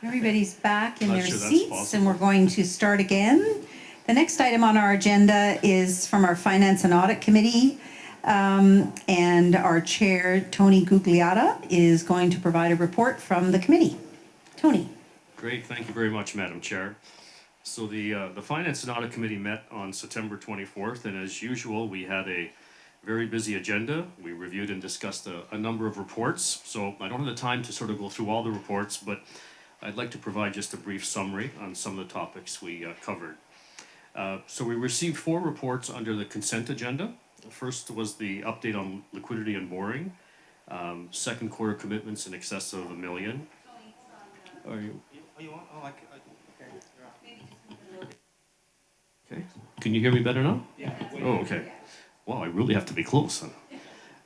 Everybody's back in Not their sure that's seats, possible. and we're going to start again. The next item on our agenda is from our Finance and Audit Committee, and our chair, Tony Gugliotta, is going to provide a report from the committee. Tony. Great, thank you very much, Madam Chair. So the Finance and Audit Committee met on September 24th, and as usual, we had a very busy agenda. We reviewed and discussed a number of reports, so I don't have the time to sort of go through all the reports, but I'd like to provide just a brief summary on some of the topics we covered. So we received 4 reports under the consent agenda. The first was the update on liquidity and borrowing, second quarter commitments in excess of $1 million. Are you? Okay. Can you hear me better now? Yeah. Oh, okay. Wow, I really have to be close, huh?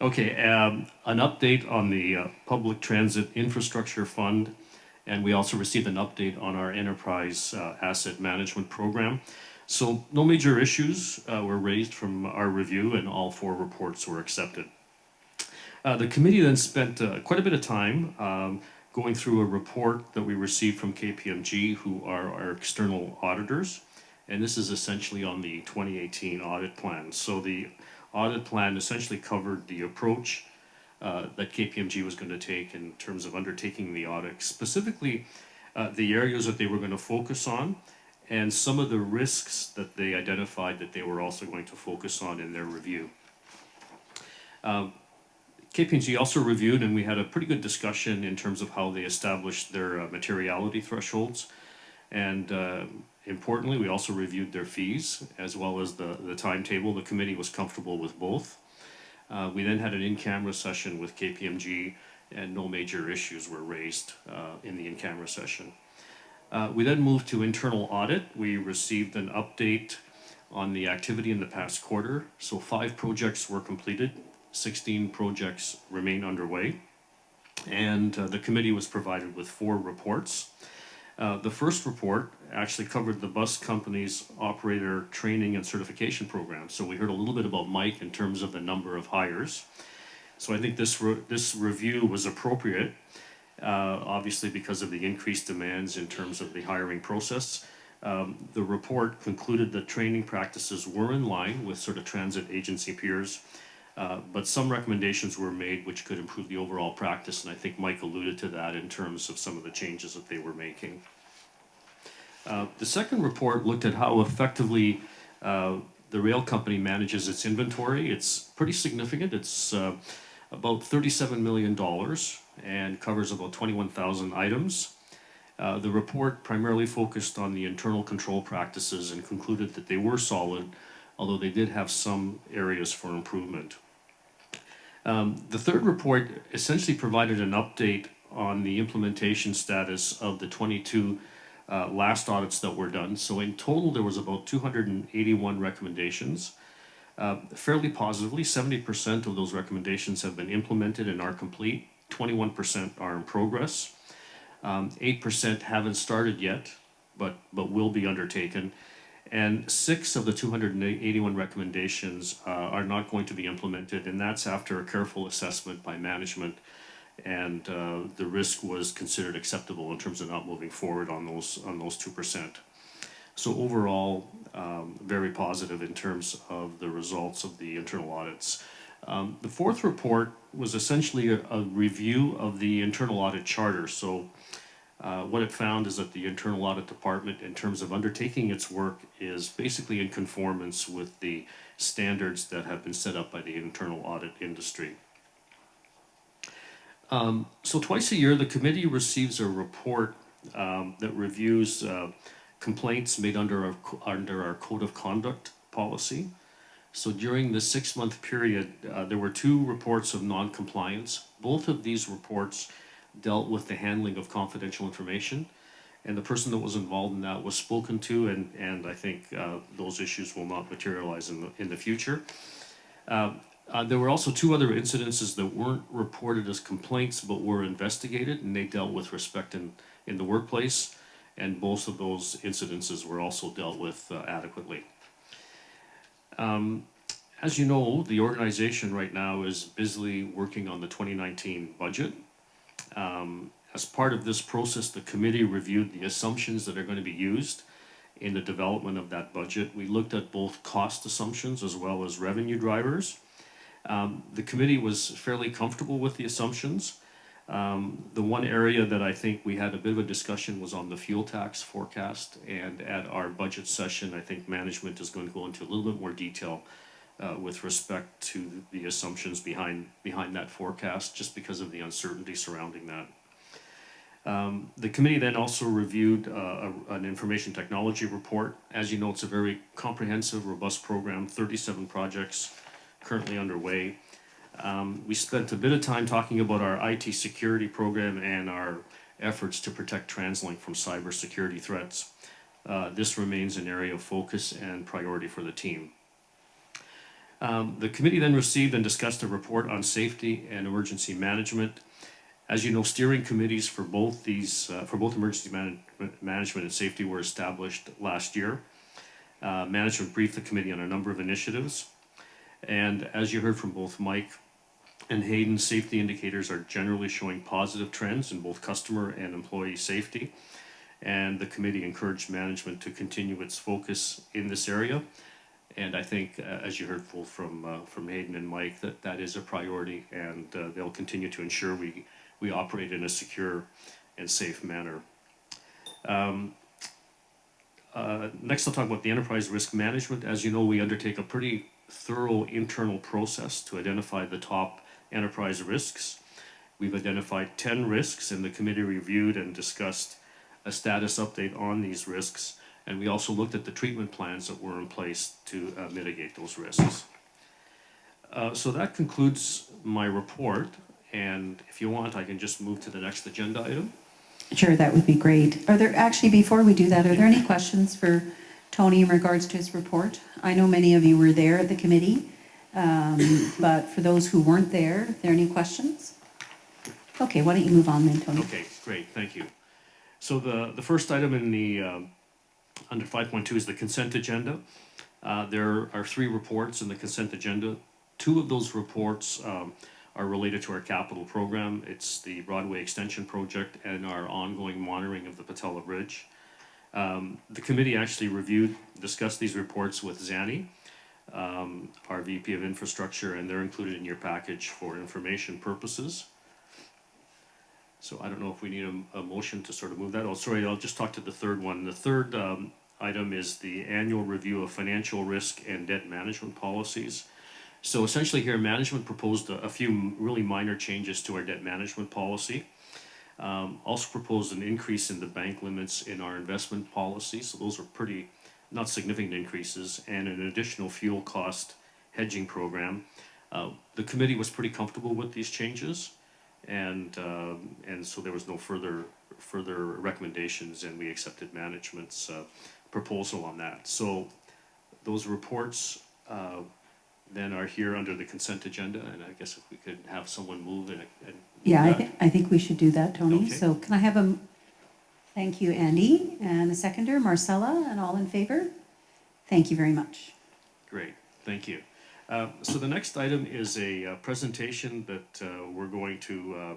Okay, an update on the Public Transit Infrastructure Fund, and we also received an update on our Enterprise Asset Management Program. So no major issues were raised from our review, and all 4 reports were accepted. The committee then spent quite a bit of time going through a report that we received from KPMG, who are our external auditors. And this is essentially on the 2018 audit plan. So the audit plan essentially covered the approach that KPMG was going to take in terms of undertaking the audit, specifically the areas that they were going to focus on, and some of the risks that they identified that they were also going to focus on in their review. KPMG also reviewed, and we had a pretty good discussion in terms of how they established their materiality thresholds. And importantly, we also reviewed their fees as well as the timetable. The committee was comfortable with both. We then had an in-camera session with KPMG, and no major issues were raised in the in-camera session. We then moved to internal audit. We received an update on the activity in the past quarter. So 5 projects were completed, 16 projects remain underway, and the committee was provided with 4 reports. The first report actually covered the bus company's operator training and certification program. So we heard a little bit about Mike in terms of the number of hires. So I think this review was appropriate, obviously because of the increased demands in terms of the hiring process. The report concluded that training practices were in line with sort of transit agency peers, but some recommendations were made which could improve the overall practice, and I think Mike alluded to that in terms of some of the changes that they were making. The second report looked at how effectively the rail company manages its inventory. It's pretty significant. It's about $37 million and covers about 21,000 items. The report primarily focused on the internal control practices and concluded that they were solid, although they did have some areas for improvement. The third report essentially provided an update on the implementation status of the 22 last audits that were done. So in total, there was about 281 recommendations. Fairly positively, 70% of those recommendations have been implemented and are complete. 21% are in progress. 8% haven't started yet, but will be undertaken. And 6 of the 281 recommendations are not going to be implemented, and that's after a careful assessment by management, and the risk was considered acceptable in terms of not moving forward on those 2%. So overall, very positive in terms of the results of the internal audits. The fourth report was essentially a review of the internal audit charter. So what it found is that the internal audit department, in terms of undertaking its work, is basically in conformance with the standards that have been set up by the internal audit industry. So twice a year, the committee receives a report that reviews complaints made under our code of conduct policy. So during the 6-month period, there were 2 reports of non-compliance. Both of these reports dealt with the handling of confidential information, and the person that was involved in that was spoken to, and I think those issues will not materialize in the future. There were also 2 other incidences that weren't reported as complaints but were investigated, and they dealt with respect in the workplace, and both of those incidences were also dealt with adequately. As you know, the organization right now is busily working on the 2019 budget. As part of this process, the committee reviewed the assumptions that are going to be used in the development of that budget. We looked at both cost assumptions as well as revenue drivers. The committee was fairly comfortable with the assumptions. The one area that I think we had a bit of a discussion was on the fuel tax forecast, and at our budget session, I think management is going to go into a little bit more detail with respect to the assumptions behind that forecast, just because of the uncertainty surrounding that. The committee then also reviewed an information technology report. As you know, it's a very comprehensive, robust program, 37 projects currently underway. We spent a bit of time talking about our IT security program and our efforts to protect TransLink from cybersecurity threats. This remains an area of focus and priority for the team. The committee then received and discussed a report on safety and emergency management. As you know, steering committees for both emergency management and safety were established last year. Management briefed the committee on a number of initiatives. And as you heard from both Mike and Hayden, safety indicators are generally showing positive trends in both customer and employee safety. And the committee encouraged management to continue its focus in this area. And I think, as you heard both from Hayden and Mike, that is a priority, and they'll continue to ensure we operate in a secure and safe manner. Next, I'll talk about the enterprise risk management. As you know, we undertake a pretty thorough internal process to identify the top enterprise risks. We've identified 10 risks, and the committee reviewed and discussed a status update on these risks. And we also looked at the treatment plans that were in place to mitigate those risks. So that concludes my report. And if you want, I can just move to the next agenda item. Sure, that would be great. Are there, actually, before we do that, are there any questions for Tony in regards to his report? I know many of you were there at the committee, but for those who weren't there, are there any questions? Okay, why don't you move on then, Tony? Okay, great, thank you. So the first item in the under 5.2 is the consent agenda. There are 3 reports in the consent agenda. 2 of those reports are related to our capital program. It's the Broadway Extension Project and our ongoing monitoring of the Patella Bridge. The committee actually discussed these reports with Zanny, our VP of Infrastructure, and they're included in your package for information purposes. So I don't know if we need a motion to sort of move that. Oh, sorry, I'll just talk to the third one. The third item is the annual review of financial risk and debt management policies. So essentially here, management proposed a few really minor changes to our debt management policy. Also proposed an increase in the bank limits in our investment policy. So those are pretty, not significant increases, and an additional fuel cost hedging program. The committee was pretty comfortable with these changes. And so there was no further recommendations, and we accepted management's proposal on that. So those reports then are here under the consent agenda, and I guess if we could have someone move and yeah, I think we should do that, Tony. Okay. So can I have thank you, Andy, and a seconder, Marcella, and all in favor? Thank you very much. Great, thank you. So the next item is a presentation that we're going to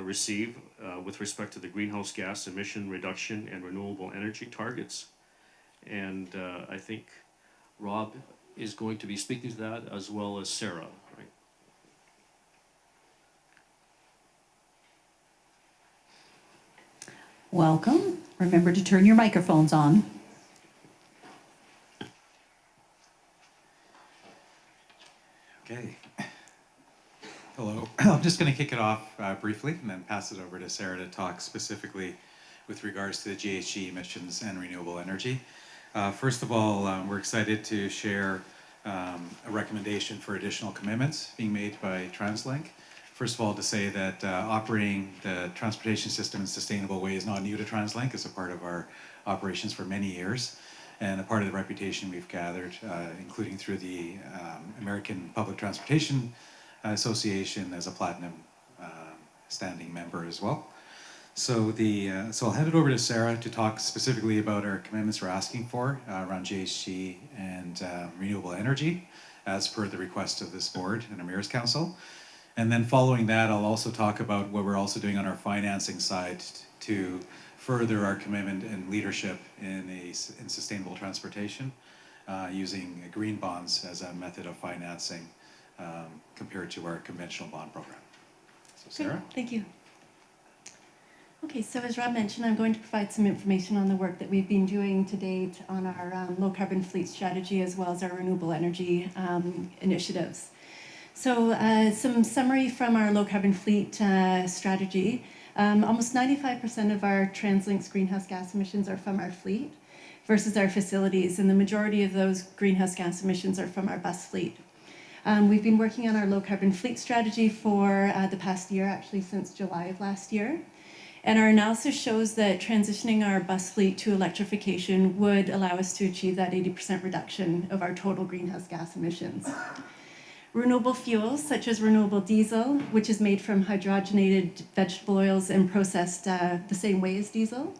receive with respect to the greenhouse gas emission reduction and renewable energy targets. And I think Rob is going to be speaking to that, as well as Sarah, right? Welcome. Remember to turn your microphones on. Okay. Hello. I'm just going to kick it off briefly and then pass it over to Sarah to talk specifically with regards to the GHG emissions and renewable energy. First of all, we're excited to share a recommendation for additional commitments being made by TransLink. First of all, to say that operating the transportation system in a sustainable way is not new to TransLink. It's a part of our operations for many years, and a part of the reputation we've gathered, including through the American Public Transportation Association as a platinum standing member as well. So I'll hand it over to Sarah to talk specifically about our commitments we're asking for around GHG and renewable energy, as per the request of this board and our Mayor's Council. And then following that, I'll also talk about what we're also doing on our financing side to further our commitment and leadership in sustainable transportation, using green bonds as a method of financing compared to our conventional bond program. So Sarah? Good, thank you. Okay, so as Rob mentioned, I'm going to provide some information on the work that we've been doing to date on our low carbon fleet strategy as well as our renewable energy initiatives. So some summary from our low carbon fleet strategy. Almost 95% of our TransLink's greenhouse gas emissions are from our fleet versus our facilities, and the majority of those greenhouse gas emissions are from our bus fleet. We've been working on our low carbon fleet strategy for the past year, actually since July of last year. And our analysis shows that transitioning our bus fleet to electrification would allow us to achieve that 80% reduction of our total greenhouse gas emissions. Renewable fuels, such as renewable diesel, which is made from hydrogenated vegetable oils and processed the same way as diesel,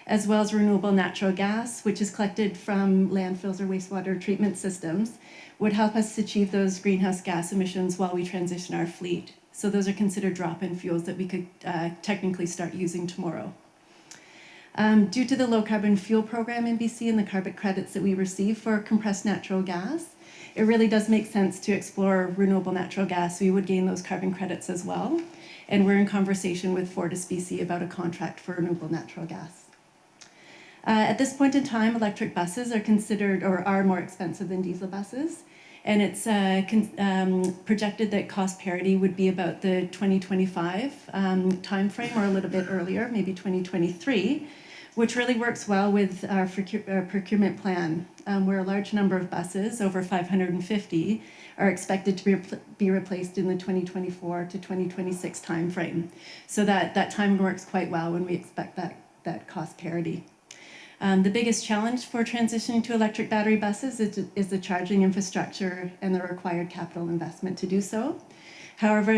as well as renewable natural gas, which is collected from landfills or wastewater treatment systems, would help us achieve those greenhouse gas emissions while we transition our fleet. So those are considered drop-in fuels that we could technically start using tomorrow. Due to the low carbon fuel program in BC and the carbon credits that we receive for compressed natural gas, it really does make sense to explore renewable natural gas. We would gain those carbon credits as well. And we're in conversation with Fortis BC about a contract for renewable natural gas. At this point in time, electric buses are considered or are more expensive than diesel buses. And it's projected that cost parity would be about the 2025 timeframe or a little bit earlier, maybe 2023, which really works well with our procurement plan, where a large number of buses, over 550, are expected to be replaced in the 2024 to 2026 timeframe. So that time works quite well when we expect that cost parity. The biggest challenge for transitioning to electric battery buses is the charging infrastructure and the required capital investment to do so. However,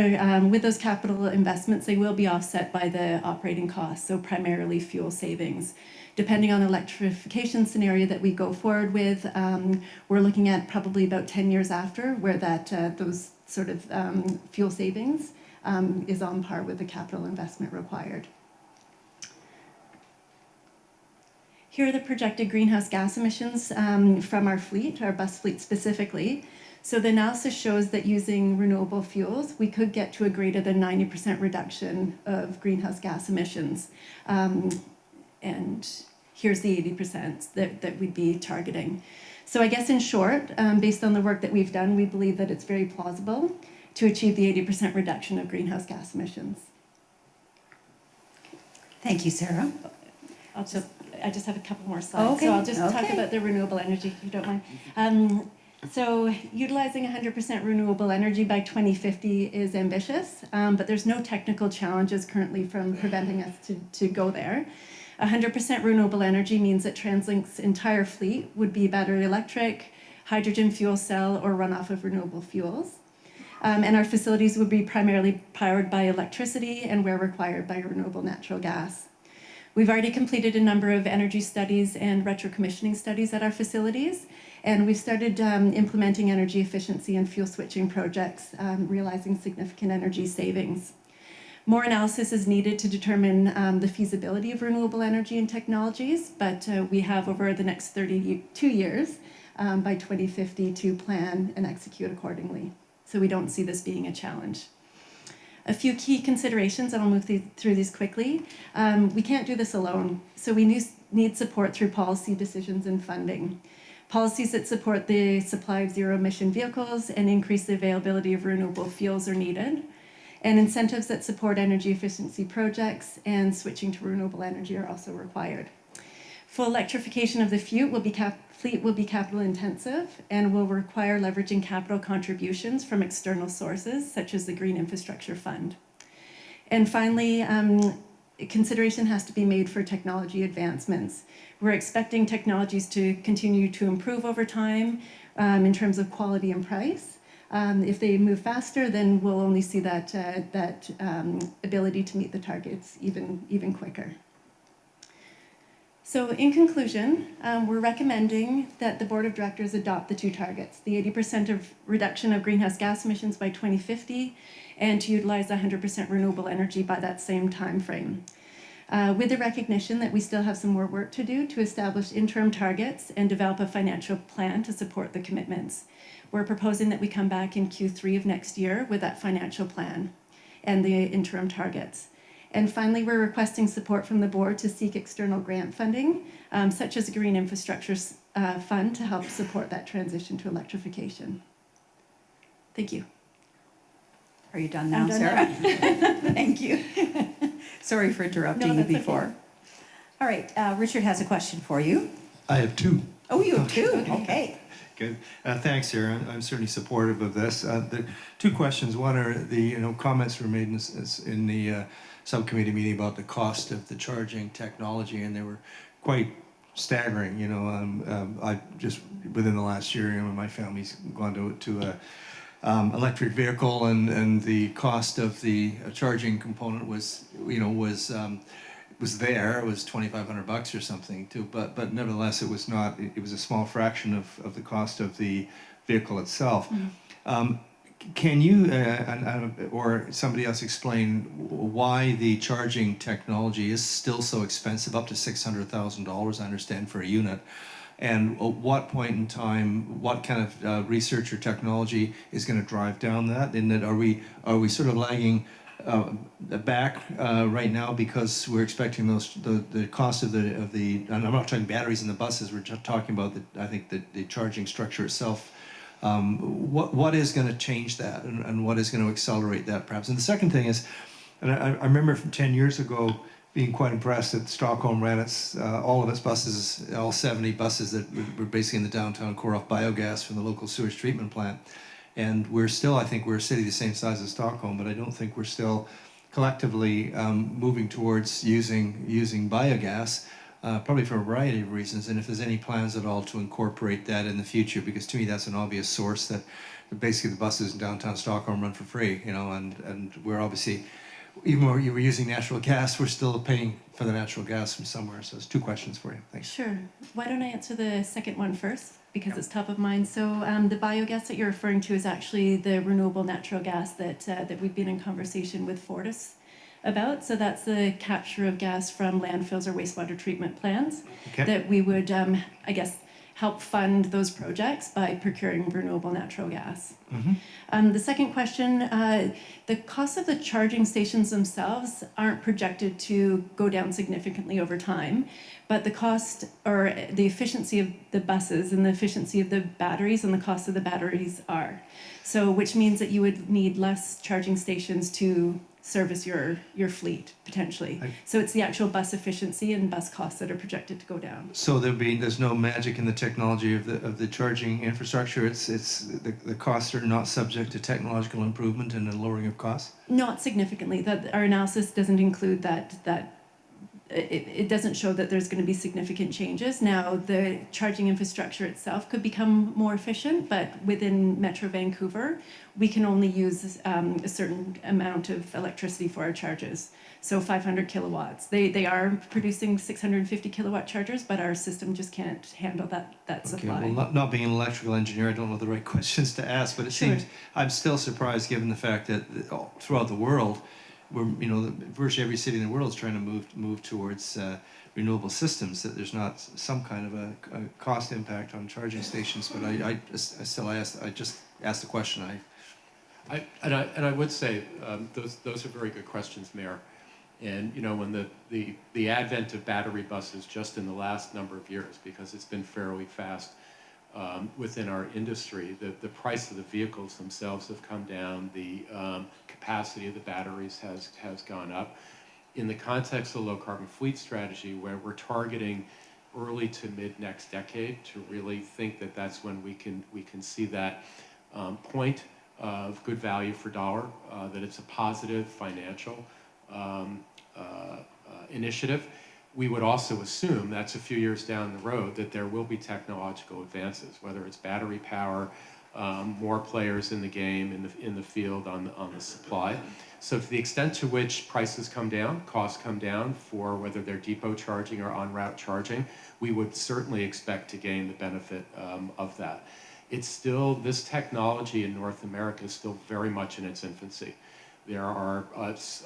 with those capital investments, they will be offset by the operating costs, so primarily fuel savings. Depending on the electrification scenario that we go forward with, we're looking at probably about 10 years after where those sort of fuel savings is on par with the capital investment required. Here are the projected greenhouse gas emissions from our fleet, our bus fleet specifically. So the analysis shows that using renewable fuels, we could get to a greater than 90% reduction of greenhouse gas emissions. And here's the 80% that we'd be targeting. So I guess in short, based on the work that we've done, we believe that it's very plausible to achieve the 80% reduction of greenhouse gas emissions. Thank you, Sarah. I just have a couple more slides. Okay. So I'll just talk about the renewable energy, if you don't mind. So utilizing 100% renewable energy by 2050 is ambitious, but there's no technical challenges currently from preventing us to go there. 100% renewable energy means that TransLink's entire fleet would be battery electric, hydrogen fuel cell, or run off of renewable fuels. And our facilities would be primarily powered by electricity and where required by renewable natural gas. We've already completed a number of energy studies and retrocommissioning studies at our facilities, and we've started implementing energy efficiency and fuel switching projects, realizing significant energy savings. More analysis is needed to determine the feasibility of renewable energy and technologies, but we have over the next 32 years by 2050 to plan and execute accordingly. So we don't see this being a challenge. A few key considerations, and I'll move through these quickly. We can't do this alone, so we need support through policy decisions and funding. Policies that support the supply of zero-emission vehicles and increase the availability of renewable fuels are needed, and incentives that support energy efficiency projects and switching to renewable energy are also required. Full electrification of the fleet will be capital intensive and will require leveraging capital contributions from external sources, such as the Green Infrastructure Fund. And finally, consideration has to be made for technology advancements. We're expecting technologies to continue to improve over time in terms of quality and price. If they move faster, then we'll only see that ability to meet the targets even quicker. So in conclusion, we're recommending that the Board of Directors adopt the two targets, the 80% of reduction of greenhouse gas emissions by 2050 and to utilize 100% renewable energy by that same time frame. With the recognition that we still have some more work to do to establish interim targets and develop a financial plan to support the commitments. We're proposing that we come back in Q3 of next year with that financial plan and the interim targets. And finally, we're requesting support from the board to seek external grant funding, such as a Green Infrastructure Fund, to help support that transition to electrification. Thank you. Are you done now, I'm done Sarah? now. Thank you. Sorry for interrupting No, you that's okay. before. All right, Richard has a question for you. I have two. Oh, you have two? Okay. Good. Thanks, Sarah. I'm certainly supportive of this. The two questions. One are the comments were made in the subcommittee meeting about the cost of the charging technology, and they were quite staggering. I just within the last year, my family's gone to a electric vehicle, and the cost of the charging component was there. It was $2,500 or something too, but nevertheless it was not. It was a small fraction of the cost of the vehicle itself. Mm-hmm. Can you or somebody else explain why the charging technology is still so expensive, up to $600,000, I understand, for a unit? And at what point in time, what kind of research or technology is going to drive down that? And that are we sort of lagging back right now because we're expecting the cost of the and I'm not talking batteries in the buses. We're just talking about I think the charging structure itself. What is going to change that, and what is going to accelerate that, perhaps? And the second thing is, and I remember from 10 years ago being quite impressed that Stockholm ran all of its buses, all 70 buses that were basically in the downtown core off biogas from the local sewage treatment plant. And we're still, I think we're a city the same size as Stockholm, but I don't think we're still collectively moving towards using biogas, probably for a variety of reasons. And if there's any plans at all to incorporate that in the future, because to me that's an obvious source that basically the buses in downtown Stockholm run for free, and we're obviously, even though you were using natural gas, we're still paying for the natural gas from somewhere. So it's two questions for you. Thanks. Sure. Why don't I answer the second one first, because it's top of mind. So the biogas that you're referring to is actually the renewable natural gas that we've been in conversation with Fortis about. So that's the capture of gas from landfills or wastewater treatment plants. Okay. That we would, help fund those projects by procuring renewable natural gas. Mm-hmm. The second question, the cost of the charging stations themselves aren't projected to go down significantly over time, but the cost or the efficiency of the buses and the efficiency of the batteries and the cost of the batteries are. So which means that you would need less charging stations to service your fleet, potentially. So it's the actual bus efficiency and bus costs that are projected to go down. So there's no magic in the technology of the charging infrastructure. It's the costs are not subject to technological improvement and a lowering of costs? Not significantly. That our analysis doesn't include that it doesn't show that there's going to be significant changes. Now, the charging infrastructure itself could become more efficient, but within Metro Vancouver, we can only use a certain amount of electricity for our charges. So 500 kilowatts. They are producing 650 kilowatt chargers, but our system just can't handle that supply. Okay, well, not being an electrical engineer, I don't know the right questions to ask, but it seems I'm still surprised given the fact that throughout the world, virtually every city in the world is trying to move towards renewable systems, that there's not some kind of a cost impact on charging stations. But I just asked the question. I would say those are very good questions, Mayor. And when the advent of battery buses just in the last number of years, because it's been fairly fast within our industry, the price of the vehicles themselves have come down. The capacity of the batteries has gone up. In the context of the low carbon fleet strategy, where we're targeting early to mid next decade to really think that that's when we can see that point of good value for dollar, that it's a positive financial initiative. We would also assume that's a few years down the road that there will be technological advances, whether it's battery power, more players in the game in the field on the supply. So to the extent to which prices come down, costs come down for whether they're depot charging or en route charging, we would certainly expect to gain the benefit of that. It's still, this technology in North America is still very much in its infancy. There are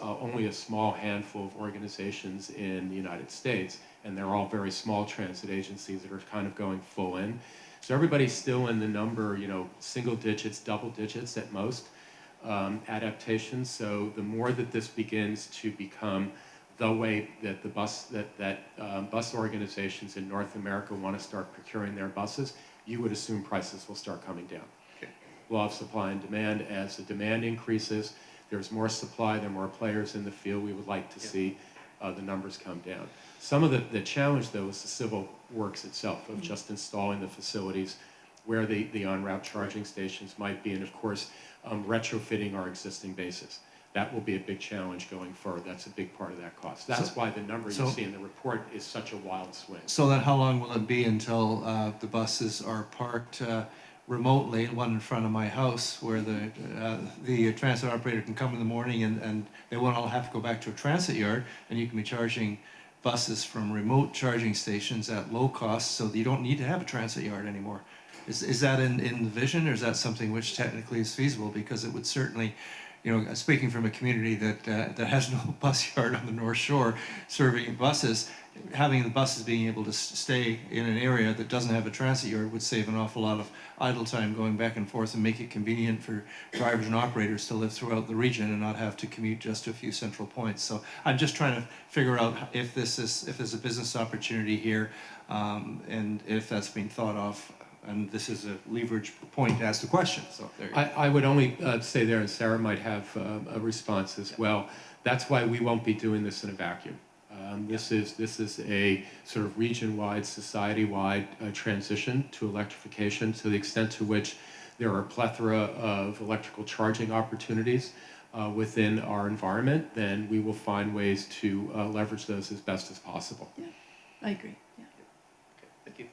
only a small handful of organizations in the United States, and they're all very small transit agencies that are kind of going full in. So everybody's still in the number, single digits, double digits at most. Adaptations. So the more that this begins to become the way that the bus organizations in North America want to start procuring their buses, you would assume prices will start coming down. Okay. Law of supply and demand. As the demand increases, there's more supply, there are more players in the field. We would like to see the numbers come down. Some of the challenge, though, is the civil works itself of just installing the facilities where the en route charging stations might be, and of course, retrofitting our existing bases. That will be a big challenge going forward. That's a big part of that cost. That's why the number you see in the report is such a wild swing. So then how long will it be until the buses are parked remotely, one in front of my house, where the transit operator can come in the morning and they won't all have to go back to a transit yard, and you can be charging buses from remote charging stations at low cost, so that you don't need to have a transit yard anymore. Is that in the vision, or is that something which technically is feasible? Because it would certainly, speaking from a community that has no bus yard on the North Shore serving buses, having the buses being able to stay in an area that doesn't have a transit yard would save an awful lot of idle time going back and forth and make it convenient for drivers and operators to live throughout the region and not have to commute just to a few central points. So I'm just trying to figure out if there's a business opportunity here, and if that's being thought of. And this is a leverage point to ask the question. So there you go. I would only say there, and Sarah might have a response as well. That's why we won't be doing this in a vacuum. This is a sort of region-wide, society-wide transition to electrification, to the extent to which there are a plethora of electrical charging opportunities within our environment. Then we will find ways to leverage those as best as possible. Yeah, I agree. Yeah. Thank you.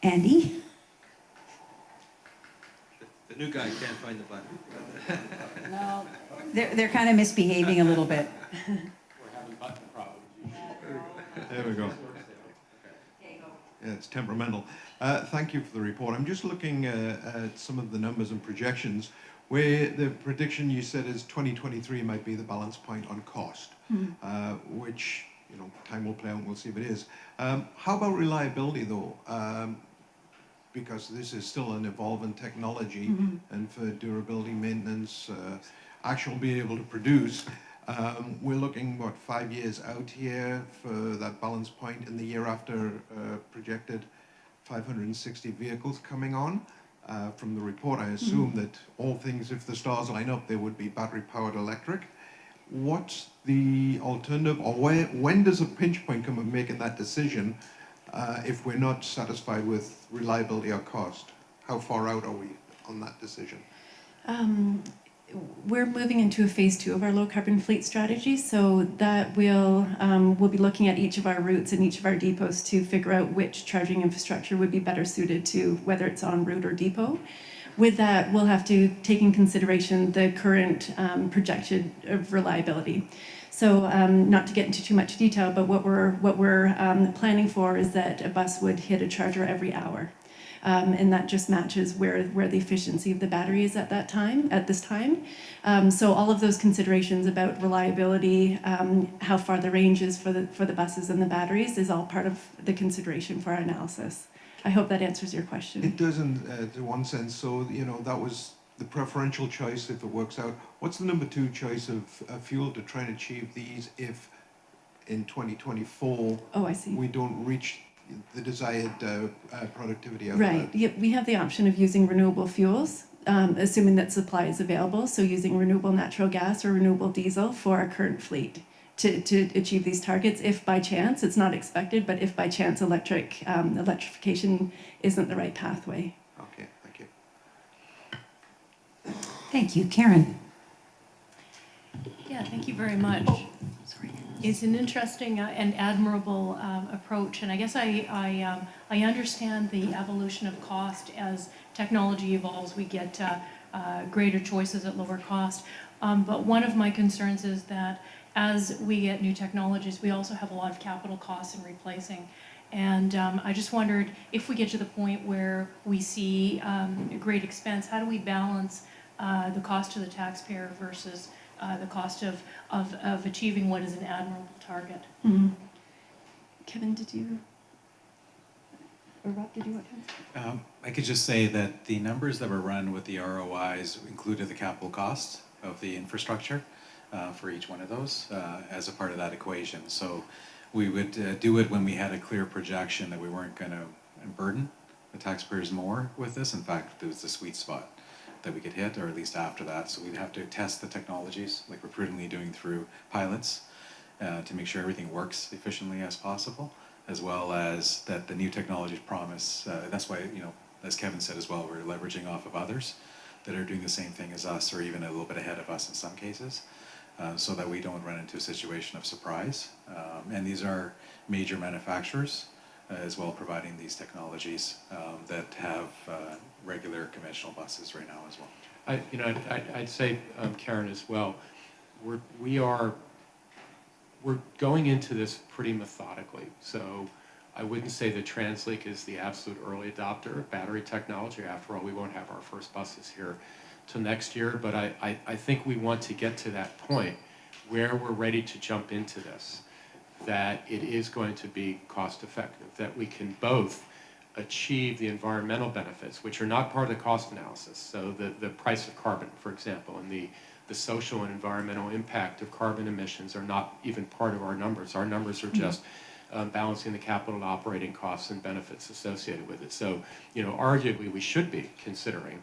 Andy? The new guy can't find the button. No. They're kind of misbehaving a little bit. We're having button problems. There we go. Yeah, it's temperamental. Thank you for the report. I'm just looking at some of the numbers and projections where the prediction you said is 2023 might be the balance point on cost, which, time will play out and we'll see if it is. How about reliability though? Because this is still an evolving technology, and for durability, maintenance, actual being able to produce, we're looking, 5 years out here for that balance point, in the year after projected 560 vehicles coming on. From the report, I assume that all things, if the stars line up, they would be battery-powered electric. What's the alternative, or when does a pinch point come of making that decision if we're not satisfied with reliability or cost? How far out are we on that decision? We're moving into a phase 2 of our low carbon fleet strategy, so that we'll be looking at each of our routes and each of our depots to figure out which charging infrastructure would be better suited to whether it's en route or depot. With that, we'll have to take in consideration the current projection of reliability. So not to get into too much detail, but what we're planning for is that a bus would hit a charger every hour. And that just matches where the efficiency of the battery is at this time. So all of those considerations about reliability, how far the range is for the buses and the batteries is all part of the consideration for our analysis. I hope that answers your question. It doesn't, to one sense. So, that was the preferential choice if it works out. What's the number 2 choice of fuel to try and achieve these if in 2024 we don't reach the desired productivity out of that? Right. Yep. We have the option of using renewable fuels, assuming that supply is available. So using renewable natural gas or renewable diesel for our current fleet to achieve these targets, if by chance, it's not expected, but if by chance electrification isn't the right pathway. Okay, thank you. Thank you. Karen? Yeah, thank you very much. Sorry. It's an interesting and admirable approach, and I guess I understand the evolution of cost as technology evolves, we get greater choices at lower cost. But one of my concerns is that as we get new technologies, we also have a lot of capital costs in replacing. And I just wondered if we get to the point where we see great expense, how do we balance the cost to the taxpayer versus the cost of achieving what is an admirable target? Mm-hmm. Kevin, did you, or Rob, did you want to? I could just say that the numbers that were run with the ROIs included the capital cost of the infrastructure for each one of those as a part of that equation. So we would do it when we had a clear projection that we weren't going to burden the taxpayers more with this. In fact, it was the sweet spot that we could hit, or at least after that. So we'd have to test the technologies, like we're prudently doing through pilots, to make sure everything works efficiently as possible, as well as that the new technologies promise. That's why, you know, as Kevin said as well, we're leveraging off of others that are doing the same thing as us, or even a little bit ahead of us in some cases, so that we don't run into a situation of surprise. And these are major manufacturers as well, providing these technologies that have regular conventional buses right now as well. I'd say, Karen, as well, we're going into this pretty methodically. So I wouldn't say that TransLink is the absolute early adopter of battery technology. After all, we won't have our first buses here till next year, but I think we want to get to that point where we're ready to jump into this, that it is going to be cost effective, that we can both achieve the environmental benefits, which are not part of the cost analysis. So the price of carbon, for example, and the social and environmental impact of carbon emissions are not even part of our numbers. Our numbers are just balancing the capital and operating costs and benefits associated with it. So, you know, arguably we should be considering,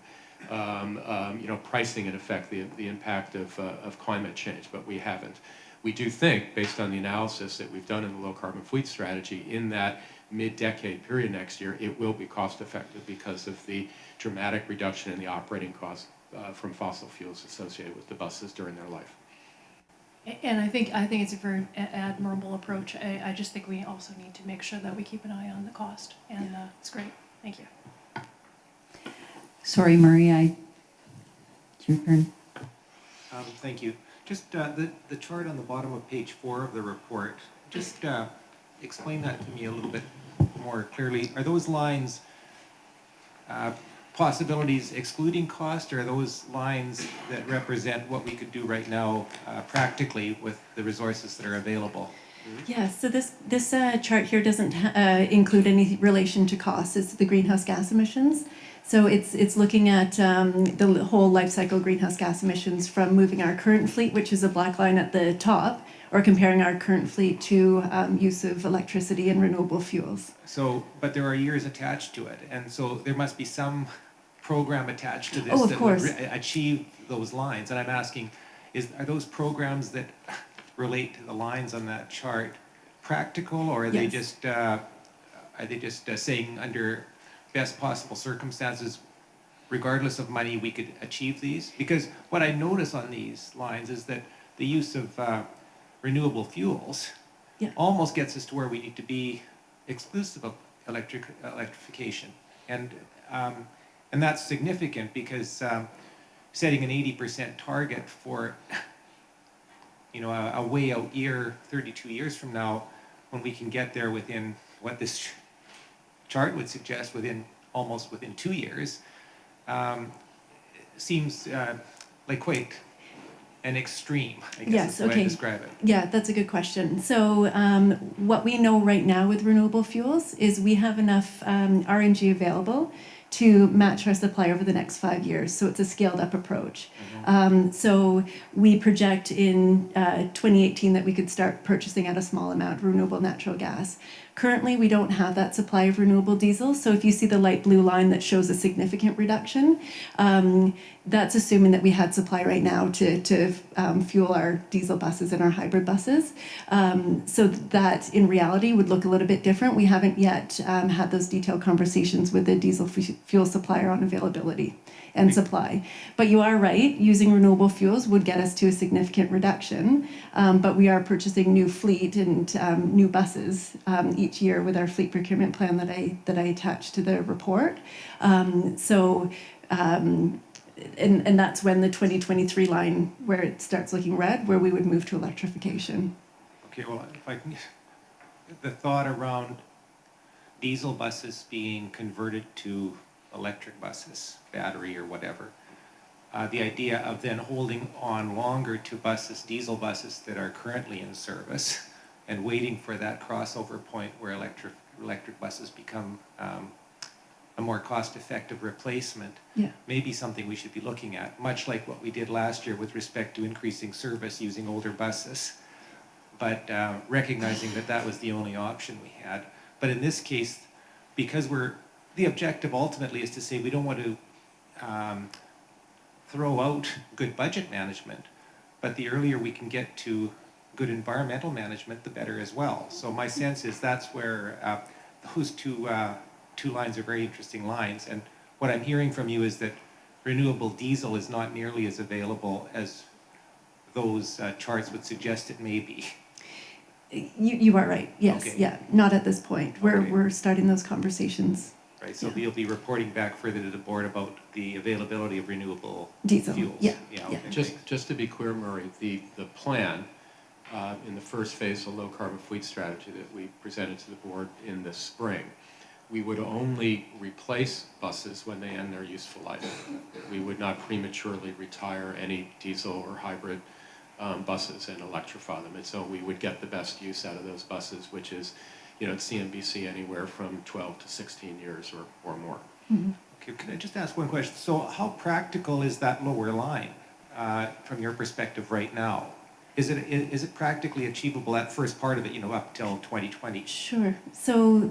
pricing in effect the impact of climate change, but we haven't. We do think, based on the analysis that we've done in the low carbon fleet strategy, in that mid-decade period next year, it will be cost effective because of the dramatic reduction in the operating costs from fossil fuels associated with the buses during their life. And I think it's a very admirable approach. I just think we also need to make sure that we keep an eye on the cost, and it's great. Thank you. Sorry, Murray, it's your turn. Thank you. Just the chart on the bottom of page 4 of the report, just explain that to me a little bit more clearly. Are those lines possibilities excluding cost, or are those lines that represent what we could do right now practically with the resources that are available? Yeah, so this chart here doesn't include any relation to costs. It's the greenhouse gas emissions. So it's looking at the whole life cycle greenhouse gas emissions from moving our current fleet, which is a black line at the top, or comparing our current fleet to use of electricity and renewable fuels. So, but there are years attached to it, and so there must be some program attached to this that would achieve those lines. And I'm asking, are those programs that relate to the lines on that chart practical, or are they just saying under best possible circumstances, regardless of money, we could achieve these? Because what I notice on these lines is that the use of renewable fuels almost gets us to where we need to be exclusive of electrification. And that's significant because setting an 80% target for a way out year, 32 years from now, when we can get there within what this chart would suggest almost within 2 years, seems like quite an extreme, I guess is the way I describe it. Yeah, that's a good question. So what we know right now with renewable fuels is we have enough RNG available to match our supply over the next 5 years. So it's a scaled up approach. So we project in 2018 that we could start purchasing at a small amount of renewable natural gas. Currently, we don't have that supply of renewable diesel. So if you see the light blue line that shows a significant reduction, that's assuming that we had supply right now to fuel our diesel buses and our hybrid buses. So that in reality would look a little bit different. We haven't yet had those detailed conversations with the diesel fuel supplier on availability. and supply. But you are right, using renewable fuels would get us to a significant reduction. But we are purchasing new fleet and new buses each year with our fleet procurement plan that I attached to the report. And that's when the 2023 line, where it starts looking red, where we would move to electrification. Okay, well, if I can, the thought around diesel buses being converted to electric buses, battery or whatever, the idea of then holding on longer to buses, diesel buses that are currently in service, and waiting for that crossover point where electric buses become a more cost-effective replacement, may be something we should be looking at, much like what we did last year with respect to increasing service using older buses, but recognizing that that was the only option we had. But in this case, because the objective ultimately is to say we don't want to throw out good budget management, but the earlier we can get to good environmental management, the better as well. So my sense is that's where those two lines are very interesting lines. And what I'm hearing from you is that renewable diesel is not nearly as available as those charts would suggest it may be. You are right, yes, Okay. yeah, not at this point. Okay. We're starting those conversations. Right, so you'll be reporting back further to the board about the availability of renewable Diesel, fuels. yeah. Okay, Just to be clear, Murray, the plan in the first phase of low carbon fleet strategy that we presented to the board in the spring, we would only replace buses when they end their useful life. We would not prematurely retire any diesel or hybrid buses and electrify them. And so we would get the best use out of those buses, which is, at CNBC anywhere from 12 to 16 years or more. Mm-hmm. Okay, can I just ask one question? So how practical is that lower line from your perspective right now? Is it practically achievable, that first part of it, up till 2020? Sure. So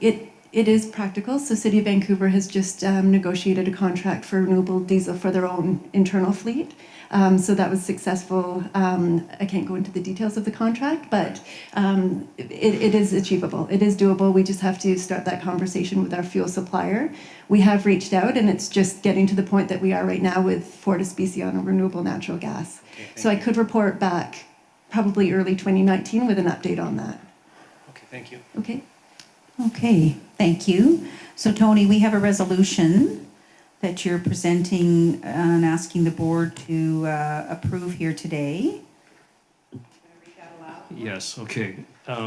it is practical. So City of Vancouver has just negotiated a contract for renewable diesel for their own internal fleet. So that was successful. I can't go into the details of the contract, but it is achievable. It is doable. We just have to start that conversation with our fuel supplier. We have reached out, and it's just getting to the point that we are right now with FortisBC on renewable natural gas. Okay, So I could report back probably early 2019 with an update on that. Okay, thank you. Okay. Okay, thank you. So Tony, we have a resolution that you're presenting and asking the board to approve here today. Yes, okay.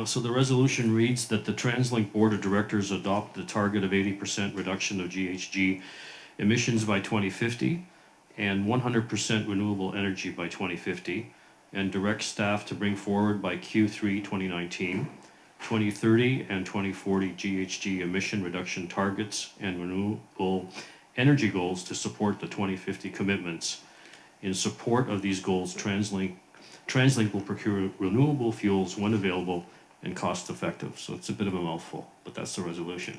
So the resolution reads that the TransLink Board of Directors adopt the target of 80% reduction of GHG emissions by 2050 and 100% renewable energy by 2050, and direct staff to bring forward by Q3 2019, 2030 and 2040 GHG emission reduction targets and renewable energy goals to support the 2050 commitments. In support of these goals, TransLink will procure renewable fuels when available and cost effective. So it's a bit of a mouthful, but that's the resolution.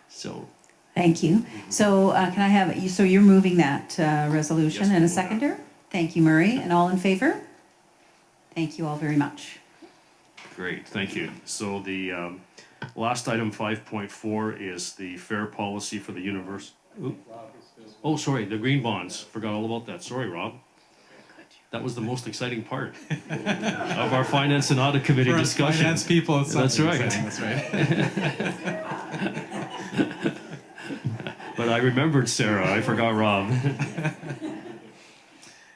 So. Thank you. So can I have, so you're moving that resolution Yes, and a we'll seconder? Thank you, Murray. And all in favor? Thank you all very much. Great, thank you. So the last item, 5.4, is the fair policy for the universe. Oh, sorry, the green bonds. Forgot all about that. Sorry, Rob. That was the most exciting part of our Finance and Audit Committee For us discussion. finance people, it's That's something right. exciting, that's right. But I remembered Sarah. I forgot Rob.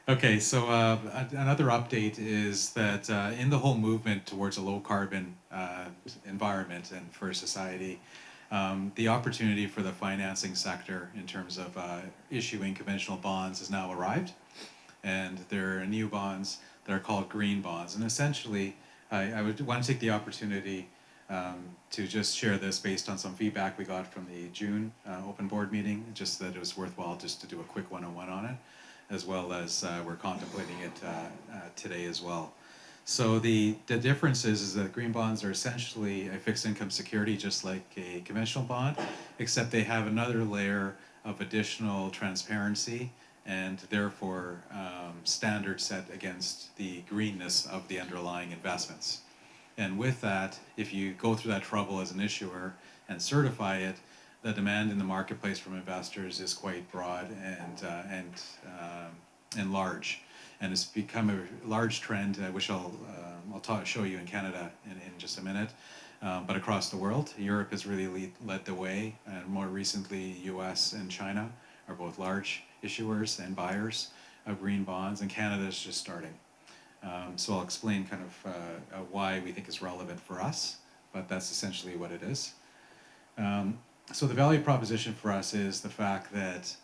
Okay, so another update is that in the whole movement towards a low carbon environment and for society, the opportunity for the financing sector in terms of issuing conventional bonds has now arrived. And there are new bonds that are called green bonds. And essentially, I would want to take the opportunity to just share this based on some feedback we got from the June open board meeting, just that it was worthwhile just to do a quick one-on-one on it, as well as we're contemplating it today as well. So the difference is that green bonds are essentially a fixed income security, just like a conventional bond, except they have another layer of additional transparency and therefore standards set against the greenness of the underlying investments. And with that, if you go through that trouble as an issuer and certify it, the demand in the marketplace from investors is quite broad and large, and it's become a large trend, which I'll show you in Canada in just a minute, but across the world. Europe has really led the way, and more recently, US and China are both large issuers and buyers of green bonds, and Canada is just starting. So I'll explain kind of why we think it's relevant for us, but that's essentially what it is. So the value proposition for us is the fact that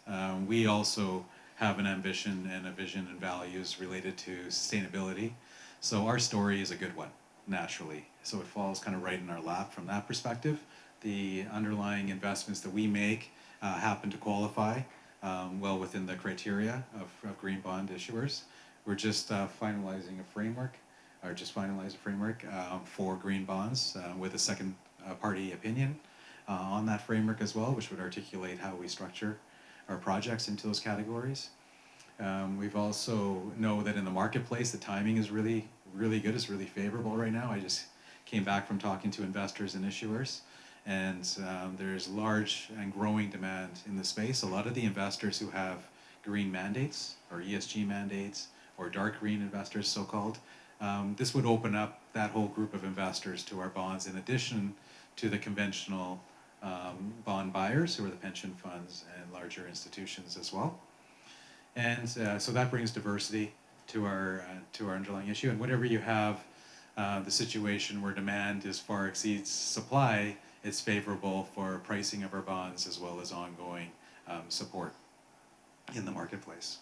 we also have an ambition and a vision and values related to sustainability. So our story is a good one, naturally. So it falls kind of right in our lap from that perspective. The underlying investments that we make happen to qualify well within the criteria of green bond issuers. We're just finalizing a framework, for green bonds with a second party opinion on that framework as well, which would articulate how we structure our projects into those categories. We've also know that in the marketplace, the timing is really good. It's really favorable right now. I just came back from talking to investors and issuers, and there's large and growing demand in the space. A lot of the investors who have green mandates or ESG mandates or dark green investors, so-called, this would open up that whole group of investors to our bonds, in addition to the conventional bond buyers, who are the pension funds and larger institutions as well. And so that brings diversity to our underlying issue. And whenever you have the situation where demand far exceeds supply, it's favorable for pricing of our bonds as well as ongoing support in the marketplace.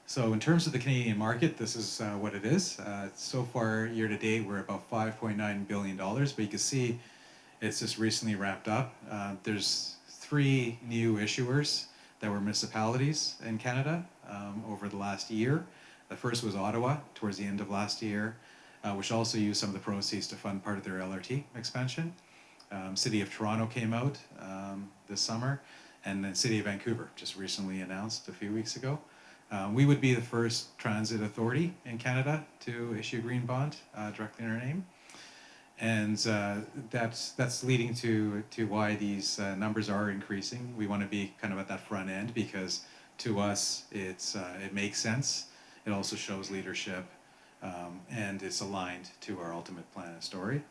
So in terms of the Canadian market, this is what it is. So far, year to date, we're about $5.9 billion, but you can see it's just recently wrapped up. There's 3 new issuers that were municipalities in Canada over the last year. The first was Ottawa towards the end of last year, which also used some of the proceeds to fund part of their LRT expansion. City of Toronto came out this summer, and then City of Vancouver just recently announced a few weeks ago. We would be the first transit authority in Canada to issue a green bond directly in our name. And that's leading to why these numbers are increasing. We want to be kind of at that front end because to us it makes sense. It also shows leadership, and it's aligned to our ultimate plan and story.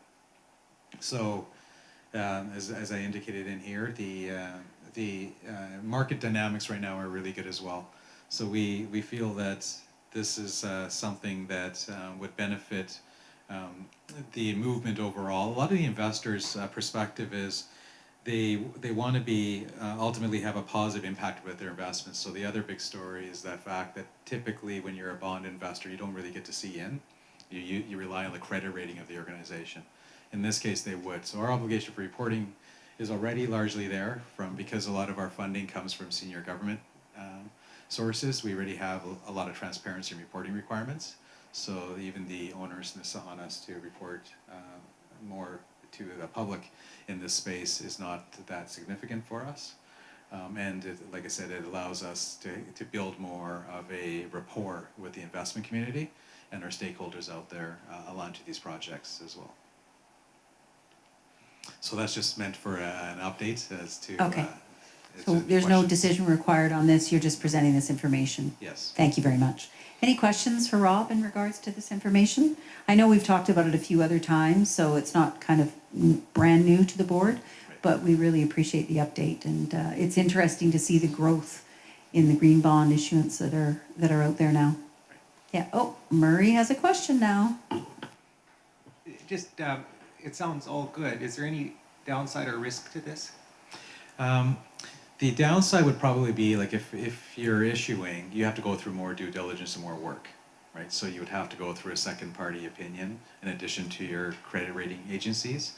So as I indicated in here, the market dynamics right now are really good as well. So we feel that this is something that would benefit the movement overall. A lot of the investors' perspective is they want to be ultimately have a positive impact with their investments. So the other big story is that fact that typically when you're a bond investor, you don't really get to see in. You rely on the credit rating of the organization. In this case, they would. So our obligation for reporting is already largely there because a lot of our funding comes from senior government sources. We already have a lot of transparency and reporting requirements. So even the onerousness on us to report more to the public in this space is not that significant for us. And like I said, it allows us to build more of a rapport with the investment community and our stakeholders out there aligned to these projects as well. So that's just meant for an update as to... Okay. So there's no decision required on this, you're just presenting this information? Yes. Thank you very much. Any questions for Rob in regards to this information? I know we've talked about it a few other times, so it's not kind of brand new to the board, but we really appreciate the update, and it's interesting to see the growth in the green bond issuance that are out there now. Yeah, oh, Murray has a question now. Just, it sounds all good. Is there any downside or risk to this? The downside would probably be like if you're issuing, you have to go through more due diligence and more work, right? So you would have to go through a second party opinion in addition to your credit rating agencies,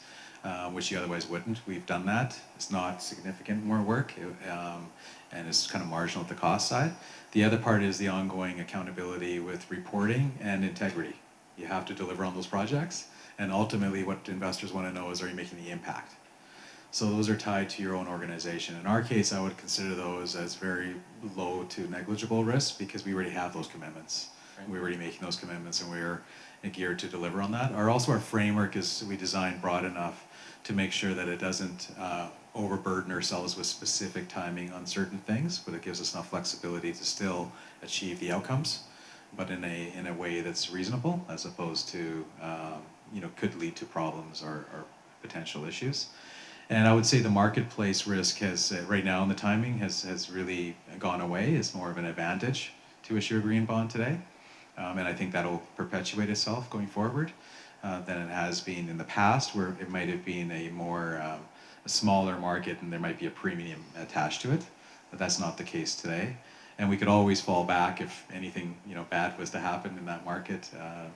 which you otherwise wouldn't. We've done that. It's not significant more work, and it's kind of marginal at the cost side. The other part is the ongoing accountability with reporting and integrity. You have to deliver on those projects, and ultimately what investors want to know is, are you making the impact? So those are tied to your own organization. In our case, I would consider those as very low to negligible risk because we already have those commitments. Right. We're already making those commitments, and we're geared to deliver on that. Also, our framework is we designed broad enough to make sure that it doesn't overburden ourselves with specific timing on certain things, but it gives us enough flexibility to still achieve the outcomes, but in a way that's reasonable, as opposed to could lead to problems or potential issues. And I would say the marketplace risk has right now in the timing has really gone away. It's more of an advantage to issue a green bond today, and I think that'll perpetuate itself going forward than it has been in the past, where it might have been a more a smaller market and there might be a premium attached to it, but that's not the case today. And we could always fall back if anything bad was to happen in that market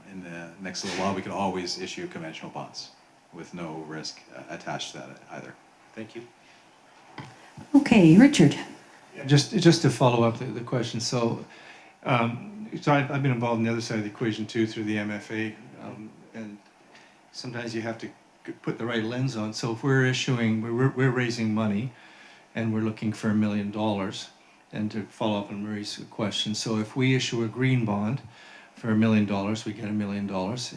in the next little while. We could always issue conventional bonds with no risk attached to that either. Thank you. Okay, Richard. Just to follow up the question, so I've been involved in the other side of the equation too through the MFA, and sometimes you have to put the right lens on. So if we're raising money, and we're looking for $1 million, and to follow up on Marie's question, so if we issue a green bond for $1 million, we get $1 million.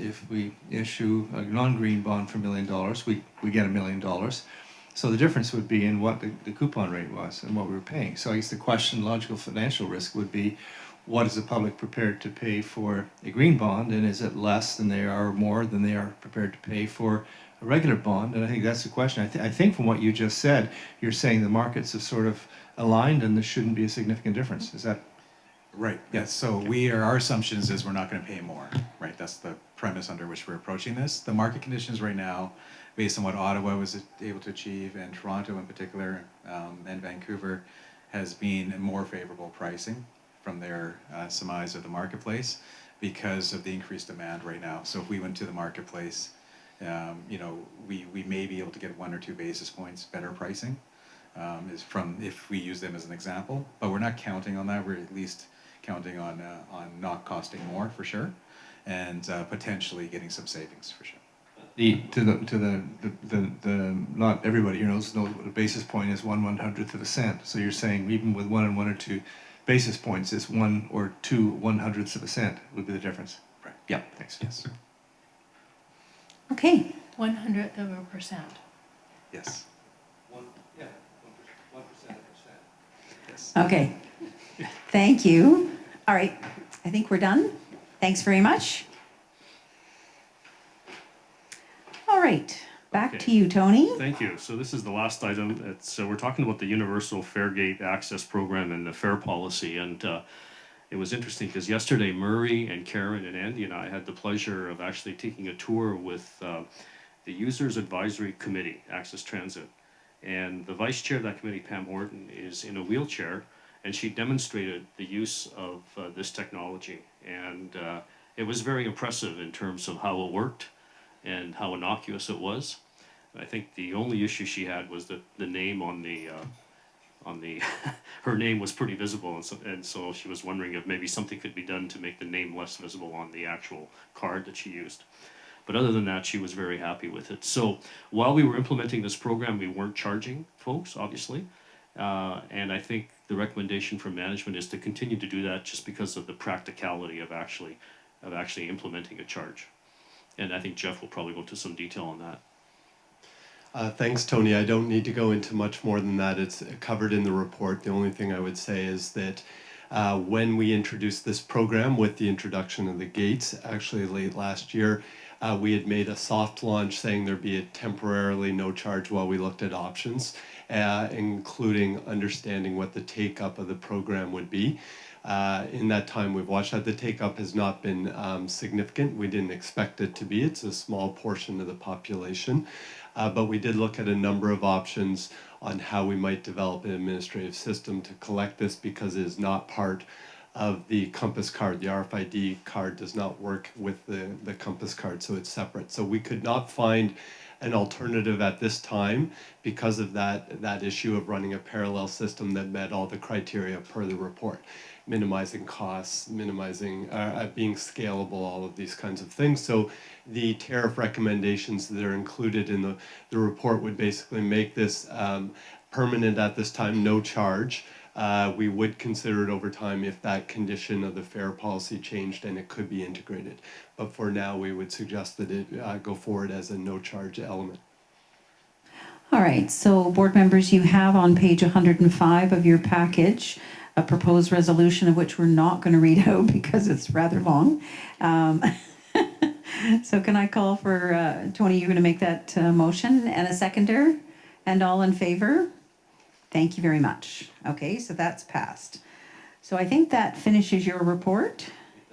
If we issue a non-green bond for $1 million, we get $1 million. So the difference would be in what the coupon rate was and what we were paying. So I guess the question, logical financial risk, would be, what is the public prepared to pay for a green bond, and is it less than they are or more than they are prepared to pay for a regular bond? And I think that's the question. I think from what you just said, you're saying the markets have sort of aligned and there shouldn't be a significant difference. Is that right? Yes. So our assumptions is we're not going to pay more, right? That's the premise under which we're approaching this. The market conditions right now, based on what Ottawa was able to achieve, and Toronto in particular, and Vancouver, has been more favorable pricing from their surmise of the marketplace because of the increased demand right now. So if we went to the marketplace, we may be able to get 1 or 2 basis points better pricing, if we use them as an example. But we're not counting on that. We're at least counting on not costing more for sure, and potentially getting some savings for sure. Not everybody here knows what a basis point is, 1/100th of a cent. So you're saying even with 1 and 1 or 2 basis points, it's 1 or 2 1/100ths of a cent would be the difference. Right. Yeah. Thanks. Yes. Okay. 1/100th of a percent. Yes. 1% of a percent. Yes. Okay. Thank you. All right. I think we're done. Thanks very much. All right. Back to you, Tony. Thank you. So this is the last item. We're talking about the Universal Fairgate Access Program and the fare policy. And it was interesting because yesterday Murray and Karen and Andy and I had the pleasure of actually taking a tour with the Users Advisory Committee, Access Transit. And the vice chair of that committee, Pam Horton, is in a wheelchair, and she demonstrated the use of this technology. And it was very impressive in terms of how it worked and how innocuous it was. I think the only issue she had was that the name on the her name was pretty visible, and so she was wondering if maybe something could be done to make the name less visible on the actual card that she used. But other than that, she was very happy with it. So while we were implementing this program, we weren't charging folks, obviously, and I think the recommendation from management is to continue to do that just because of the practicality of actually implementing a charge. And I think Jeff will probably go into some detail on that. Thanks, Tony. I don't need to go into much more than that. It's covered in the report. The only thing I would say is that when we introduced this program with the introduction of the gates, actually late last year, we had made a soft launch saying there'd be a temporarily no charge while we looked at options, including understanding what the take-up of the program would be. In that time we've watched that. The take-up has not been significant. We didn't expect it to be. It's a small portion of the population. But we did look at a number of options on how we might develop an administrative system to collect this, because it is not part of the Compass card. The RFID card does not work with the Compass card, so it's separate. So we could not find an alternative at this time because of that issue of running a parallel system that met all the criteria per the report. Minimizing costs, minimizing, being scalable, all of these kinds of things. So the tariff recommendations that are included in the report would basically make this permanent at this time, no charge. We would consider it over time if that condition of the fare policy changed and it could be integrated. But for now, we would suggest that it go forward as a no charge element. All right, so board members, you have on page 105 of your package a proposed resolution of which we're not going to read out because it's rather long. So can I call for, Tony, you're going to make that motion and a seconder? And all in favor? Thank you very much. Okay, so that's passed. So I think that finishes your report,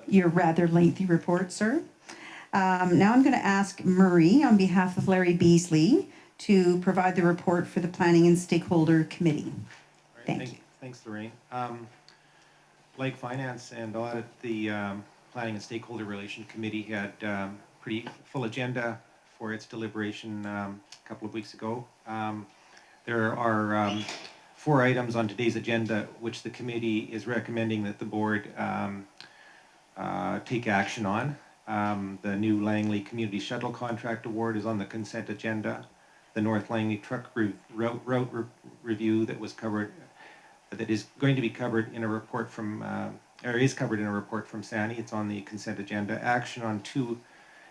your rather lengthy report, sir. Now I'm going to ask Murray on behalf of Larry Beasley to provide the report for the Planning and Stakeholder Committee. Thank you. Thanks, Lorraine. Like Finance and Audit, the Planning and Stakeholder Relation Committee had pretty full agenda for its deliberation a couple of weeks ago. There are 4 items on today's agenda which the committee is recommending that the board take action on. The new Langley Community Shuttle Contract Award is on the consent agenda. The North Langley Truck Route Review that was covered, that is going to be covered in a report from, or is covered in a report from Sani. It's on the consent agenda. Action on 2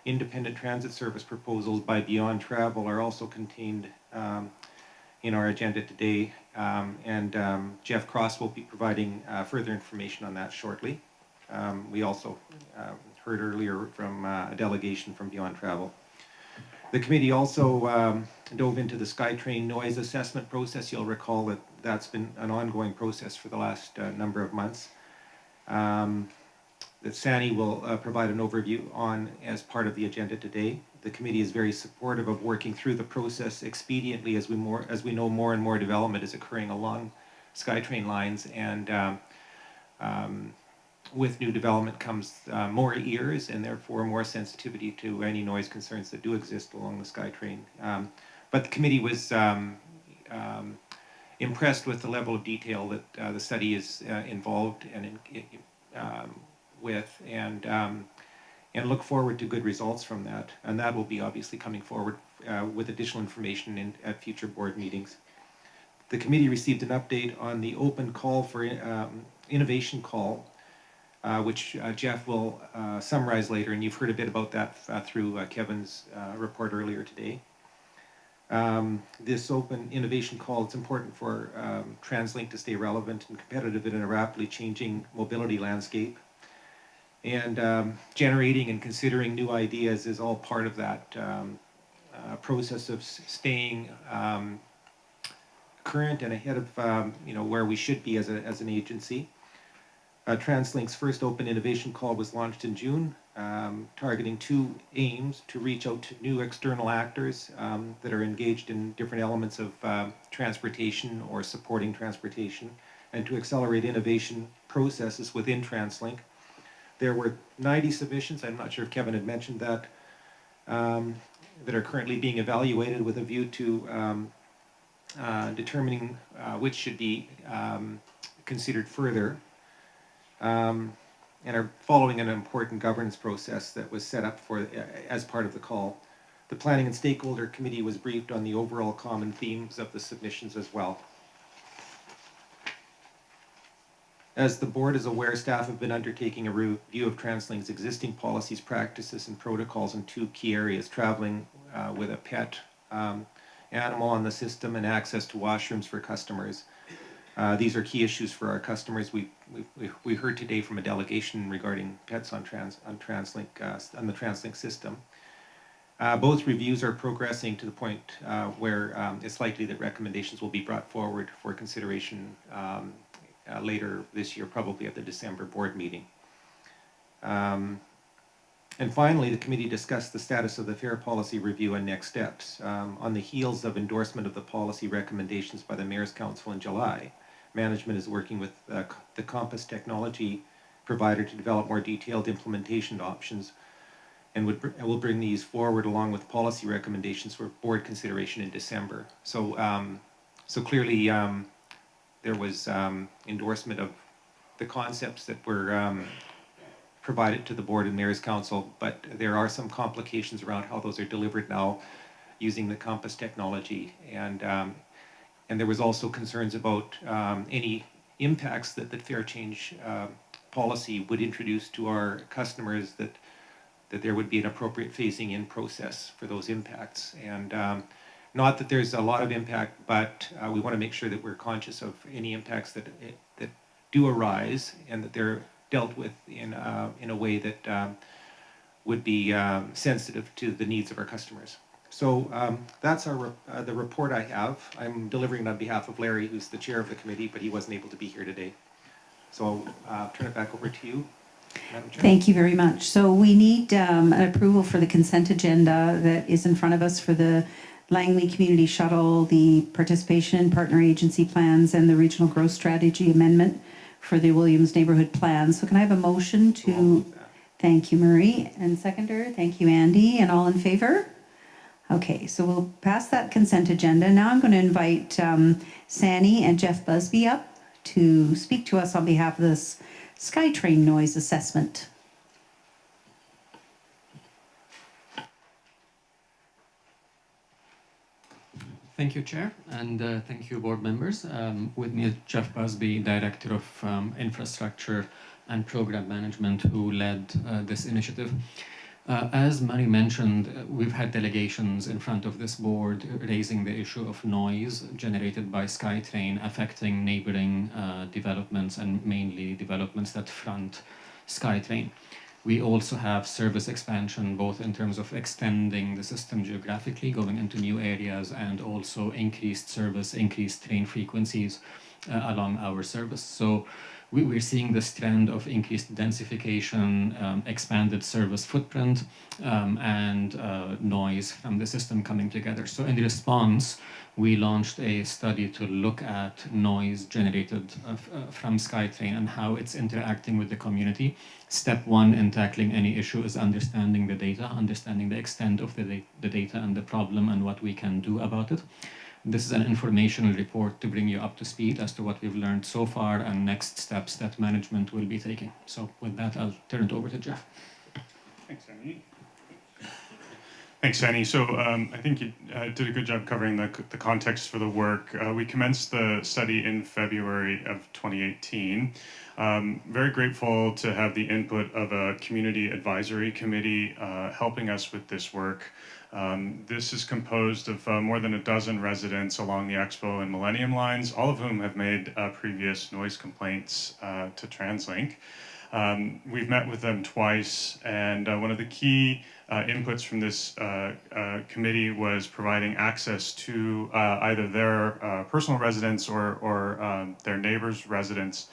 independent transit service proposals by Beyond Travel are also contained in our agenda today. Jeff Cross will be providing further information on that shortly. We also heard earlier from a delegation from Beyond Travel. The committee also dove into the SkyTrain noise assessment process. You'll recall that that's been an ongoing process for the last number of months. That Sani will provide an overview on as part of the agenda today. The committee is very supportive of working through the process expediently as we know more and more development is occurring along SkyTrain lines, and with new development comes more ears and therefore more sensitivity to any noise concerns that do exist along the SkyTrain. But the committee was impressed with the level of detail that the study is involved and with, and look forward to good results from that. And that will be obviously coming forward with additional information at future board meetings. The committee received an update on the open call for innovation call, which Jeff will summarize later, and you've heard a bit about that through Kevin's report earlier today. This open innovation call, it's important for TransLink to stay relevant and competitive in a rapidly changing mobility landscape. And generating and considering new ideas is all part of that process of staying current and ahead of where we should be as an agency. TransLink's first open innovation call was launched in June, targeting 2 aims: to reach out to new external actors that are engaged in different elements of transportation or supporting transportation, and to accelerate innovation processes within TransLink. There were 90 submissions, I'm not sure if Kevin had mentioned that, that are currently being evaluated with a view to determining which should be considered further, and are following an important governance process that was set up as part of the call. The Planning and Stakeholder Committee was briefed on the overall common themes of the submissions as well. As the board is aware, staff have been undertaking a review of TransLink's existing policies, practices, and protocols in 2 key areas: traveling with a pet animal on the system and access to washrooms for customers. These are key issues for our customers. We heard today from a delegation regarding pets on TransLink, on the TransLink system. Both reviews are progressing to the point where it's likely that recommendations will be brought forward for consideration later this year, probably at the December board meeting. And finally, the committee discussed the status of the fare policy review and next steps. On the heels of endorsement of the policy recommendations by the Mayor's Council in July, management is working with the Compass technology provider to develop more detailed implementation options, and will bring these forward along with policy recommendations for board consideration in December. So, so clearly, there was endorsement of the concepts that were provided to the board and Mayor's Council, but there are some complications around how those are delivered now using the Compass technology, and there was also concerns about any impacts that the fare change policy would introduce to our customers, that there would be an appropriate phasing in process for those impacts. And Not that there's a lot of impact, but we want to make sure that we're conscious of any impacts that do arise and that they're dealt with in a way that would be sensitive to the needs of our customers. So that's the report I have. I'm delivering on behalf of Larry, who's the chair of the committee, but he wasn't able to be here today. So I'll turn it back over to you, Madam Chair. Thank you very much. So we need an approval for the consent agenda that is in front of us for the Langley Community Shuttle, the participation in partner agency plans, and the regional growth strategy amendment for the Williams neighborhood plan. So can I have a motion to... Thank you, Marie. And seconder, thank you, Andy. And all in favor? Okay, so we'll pass that consent agenda. Now I'm going to invite Sani and Jeff Busby up to speak to us on behalf of this SkyTrain noise assessment. Thank you, Chair, and thank you, board members. With me is Jeff Busby, Director of Infrastructure and Program Management, who led this initiative. As Mary mentioned, we've had delegations in front of this board raising the issue of noise generated by SkyTrain affecting neighboring developments, and mainly developments that front SkyTrain. We also have service expansion, both in terms of extending the system geographically, going into new areas, and also increased service, increased train frequencies along our service. So we're seeing this trend of increased densification, expanded service footprint, and noise from the system coming together. So in response, we launched a study to look at noise generated from SkyTrain and how it's interacting with the community. Step one in tackling any issue is understanding the data, understanding the extent of the data and the problem and what we can do about it. This is an informational report to bring you up to speed as to what we've learned so far and next steps that management will be taking. So with that, I'll turn it over to Jeff. Thanks, Annie. Thanks, Annie. So I think you did a good job covering the context for the work. We commenced the study in February of 2018. Very grateful to have the input of a community advisory committee helping us with this work. This is composed of more than a dozen residents along the Expo and Millennium lines, all of whom have made previous noise complaints to TransLink. We've met with them twice, and one of the key inputs from this committee was providing access to either their personal residence or their neighbors' residence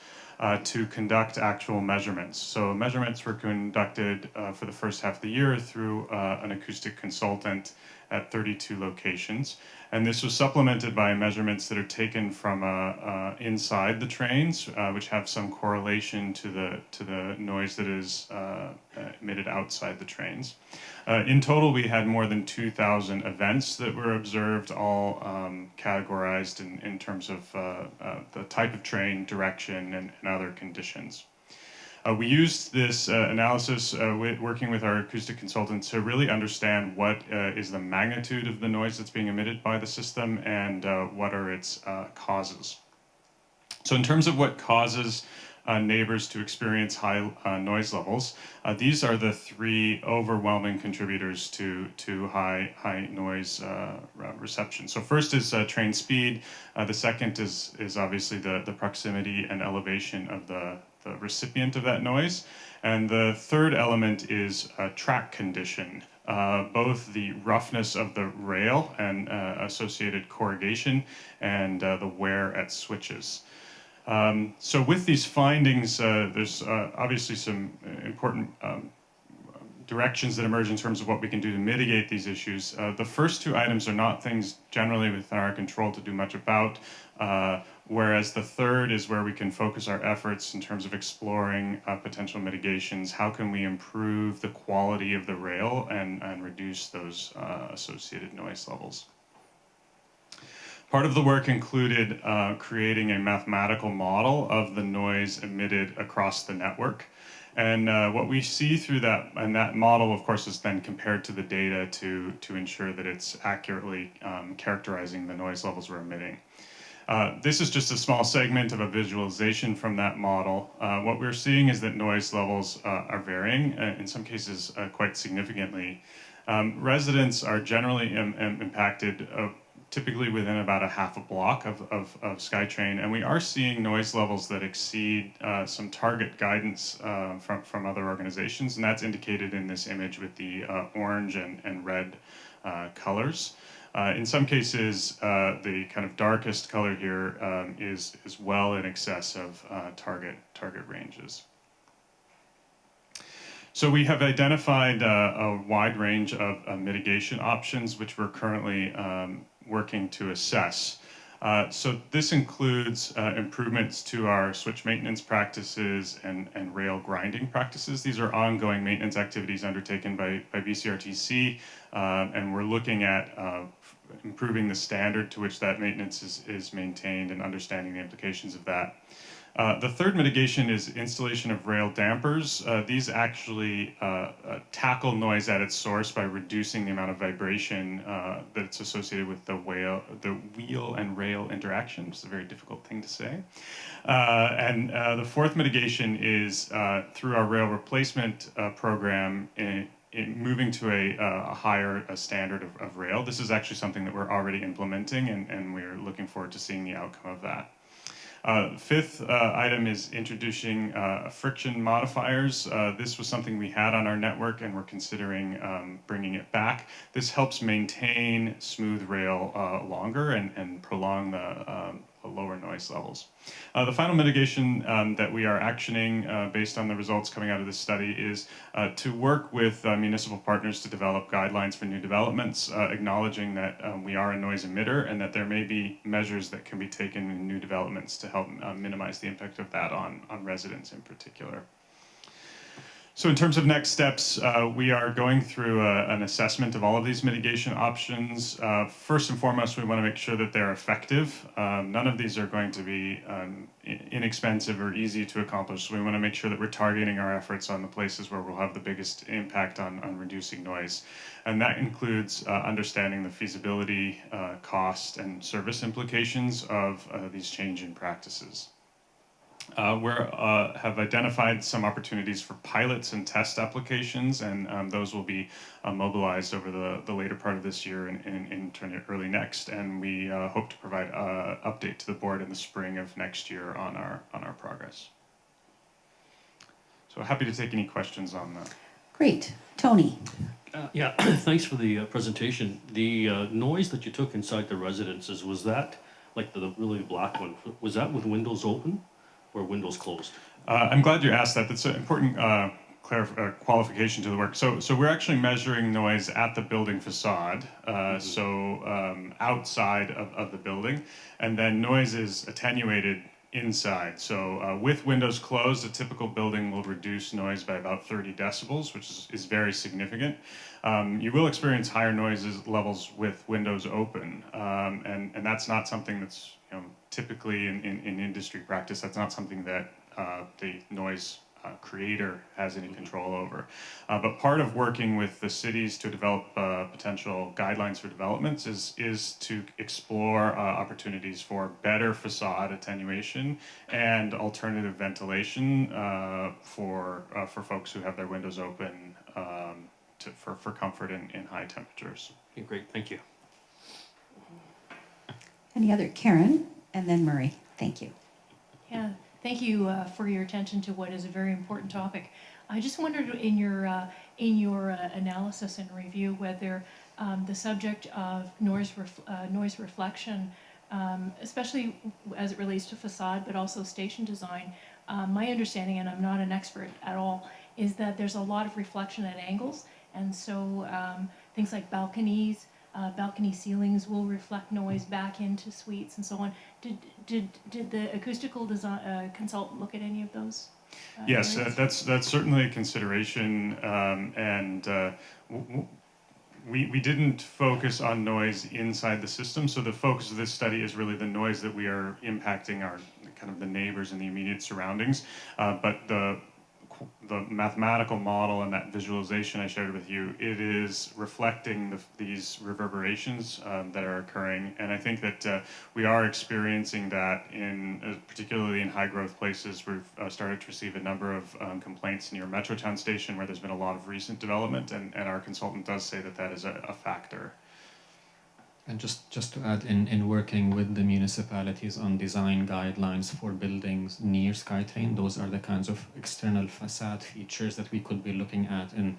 to conduct actual measurements. So measurements were conducted for the first half of the year through an acoustic consultant at 32 locations. And this was supplemented by measurements that are taken from inside the trains, which have some correlation to the noise that is emitted outside the trains. In total, we had more than 2,000 events that were observed, all categorized in terms of the type of train, direction, and other conditions. We used this analysis working with our acoustic consultants to really understand what is the magnitude of the noise that's being emitted by the system and what are its causes. So in terms of what causes neighbors to experience high noise levels, these are the three overwhelming contributors to high noise reception. So first is train speed. The second is obviously the proximity and elevation of the recipient of that noise. And the third element is track condition, both the roughness of the rail and associated corrugation and the wear at switches. So with these findings, there's obviously some important directions that emerge in terms of what we can do to mitigate these issues. The first two items are not things generally within our control to do much about, whereas the third is where we can focus our efforts in terms of exploring potential mitigations. How can we improve the quality of the rail and reduce those associated noise levels? Part of the work included creating a mathematical model of the noise emitted across the network. And what we see through that, and that model, of course, is then compared to the data to ensure that it's accurately characterizing the noise levels we're emitting. This is just a small segment of a visualization from that model. What we're seeing is that noise levels are varying, in some cases quite significantly. Residents are generally impacted typically within about a half a block of SkyTrain, and we are seeing noise levels that exceed some target guidance from other organizations, and that's indicated in this image with the orange and red colors. In some cases, the kind of darkest color here is well in excess of target ranges. So we have identified a wide range of mitigation options, which we're currently working to assess. So this includes improvements to our switch maintenance practices and rail grinding practices. These are ongoing maintenance activities undertaken by BCRTC, and we're looking at improving the standard to which that maintenance is maintained and understanding the implications of that. The third mitigation is installation of rail dampers. These actually tackle noise at its source by reducing the amount of vibration that's associated with the wheel and rail interaction, which is a very difficult thing to say. And the fourth mitigation is through our rail replacement program in moving to a higher standard of rail. This is actually something that we're already implementing, and we're looking forward to seeing the outcome of that. Fifth item is introducing friction modifiers. This was something we had on our network, and we're considering bringing it back. This helps maintain smooth rail longer and prolong the lower noise levels. The final mitigation that we are actioning based on the results coming out of this study is to work with municipal partners to develop guidelines for new developments, acknowledging that we are a noise emitter and that there may be measures that can be taken in new developments to help minimize the impact of that on residents in particular. So in terms of next steps, we are going through an assessment of all of these mitigation options. First and foremost, we want to make sure that they're effective. None of these are going to be inexpensive or easy to accomplish. So we want to make sure that we're targeting our efforts on the places where we'll have the biggest impact on reducing noise. And that includes understanding the feasibility, cost, and service implications of these change in practices. We have identified some opportunities for pilots and test applications, and those will be mobilized over the later part of this year and early next. And we hope to provide an update to the board in the spring of next year on our progress. So happy to take any questions on that. Great. Tony? Yeah, thanks for the presentation. The noise that you took inside the residences, was that, like the really black one, was that with windows open or windows closed? I'm glad you asked that. That's an important qualification to the work. So we're actually measuring noise at the building facade, outside of the building, and then noise is attenuated inside. So with windows closed, a typical building will reduce noise by about 30 decibels, which is very significant. You will experience higher noise levels with windows open, and that's not something that's typically in industry practice. That's not something that the noise creator has any control over. But part of working with the cities to develop potential guidelines for developments is to explore opportunities for better facade attenuation and alternative ventilation for folks who have their windows open for comfort in high temperatures. Okay, great, thank you. Any other? Karen, and then Murray. Thank you. Yeah, thank you for your attention to what is a very important topic. I just wondered in your analysis and review whether the subject of noise reflection, especially as it relates to facade, but also station design, my understanding, and I'm not an expert at all, is that there's a lot of reflection at angles, and so things like balcony ceilings will reflect noise back into suites and so on. Did the acoustical design consultant look at any of those? Yes, areas? that's certainly a consideration, and we didn't focus on noise inside the system. So the focus of this study is really the noise that we are impacting our kind of the neighbors and the immediate surroundings, but the mathematical model and that visualization I shared with you, it is reflecting these reverberations that are occurring. And I think that we are experiencing that particularly in high growth places. We've started to receive a number of complaints near Metrotown Station where there's been a lot of recent development, and our consultant does say that is a factor. And just to add, in working with the municipalities on design guidelines for buildings near SkyTrain, those are the kinds of external facade features that we could be looking at in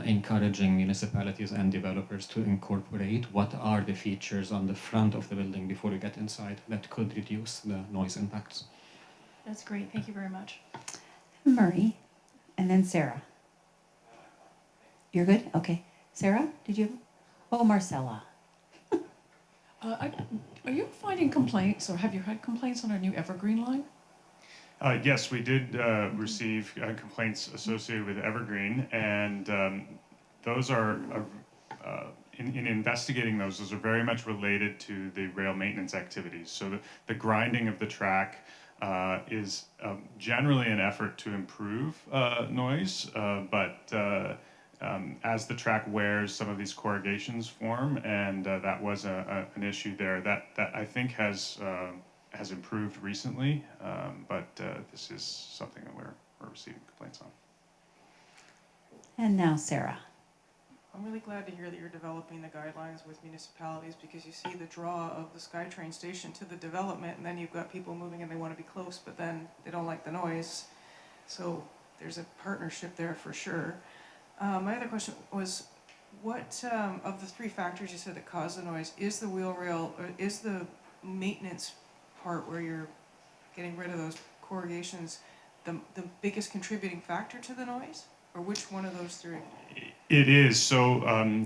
encouraging municipalities and developers to incorporate. What are the features on the front of the building before you get inside that could reduce the noise impacts? That's great. Thank you very much. Murray, and then Sarah. You're good? Okay. Sarah, did you? Oh, Marcella. Are you finding complaints, or have you had complaints on our new Evergreen line? Yes, we did receive complaints associated with Evergreen, and those are, in investigating those are very much related to the rail maintenance activities. So the grinding of the track is generally an effort to improve noise, but as the track wears, some of these corrugations form, and that was an issue there that I think has improved recently, but this is something that we're receiving complaints on. And now Sarah. I'm really glad to hear that you're developing the guidelines with municipalities, because you see the draw of the SkyTrain station to the development, and then you've got people moving and they want to be close, but then they don't like the noise. So there's a partnership there for sure. My other question was, what of the three factors you said that cause the noise, is the wheel rail, or is the maintenance part where you're getting rid of those corrugations the biggest contributing factor to the noise? Or which one of those three? It is. So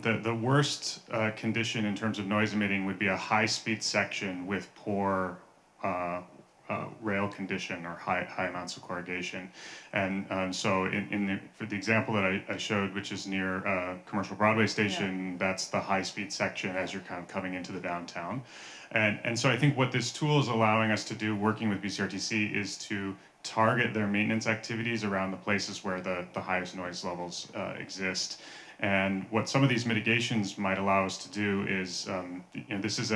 the worst condition in terms of noise emitting would be a high-speed section with poor rail condition or high amounts of corrugation. And so for the example that I showed, which is near Commercial Broadway Station, that's the high-speed section as you're kind of coming into the downtown. And so I think what this tool is allowing us to do, working with BCRTC, is to target their maintenance activities around the places where the highest noise levels exist. And what some of these mitigations might allow us to do is, this is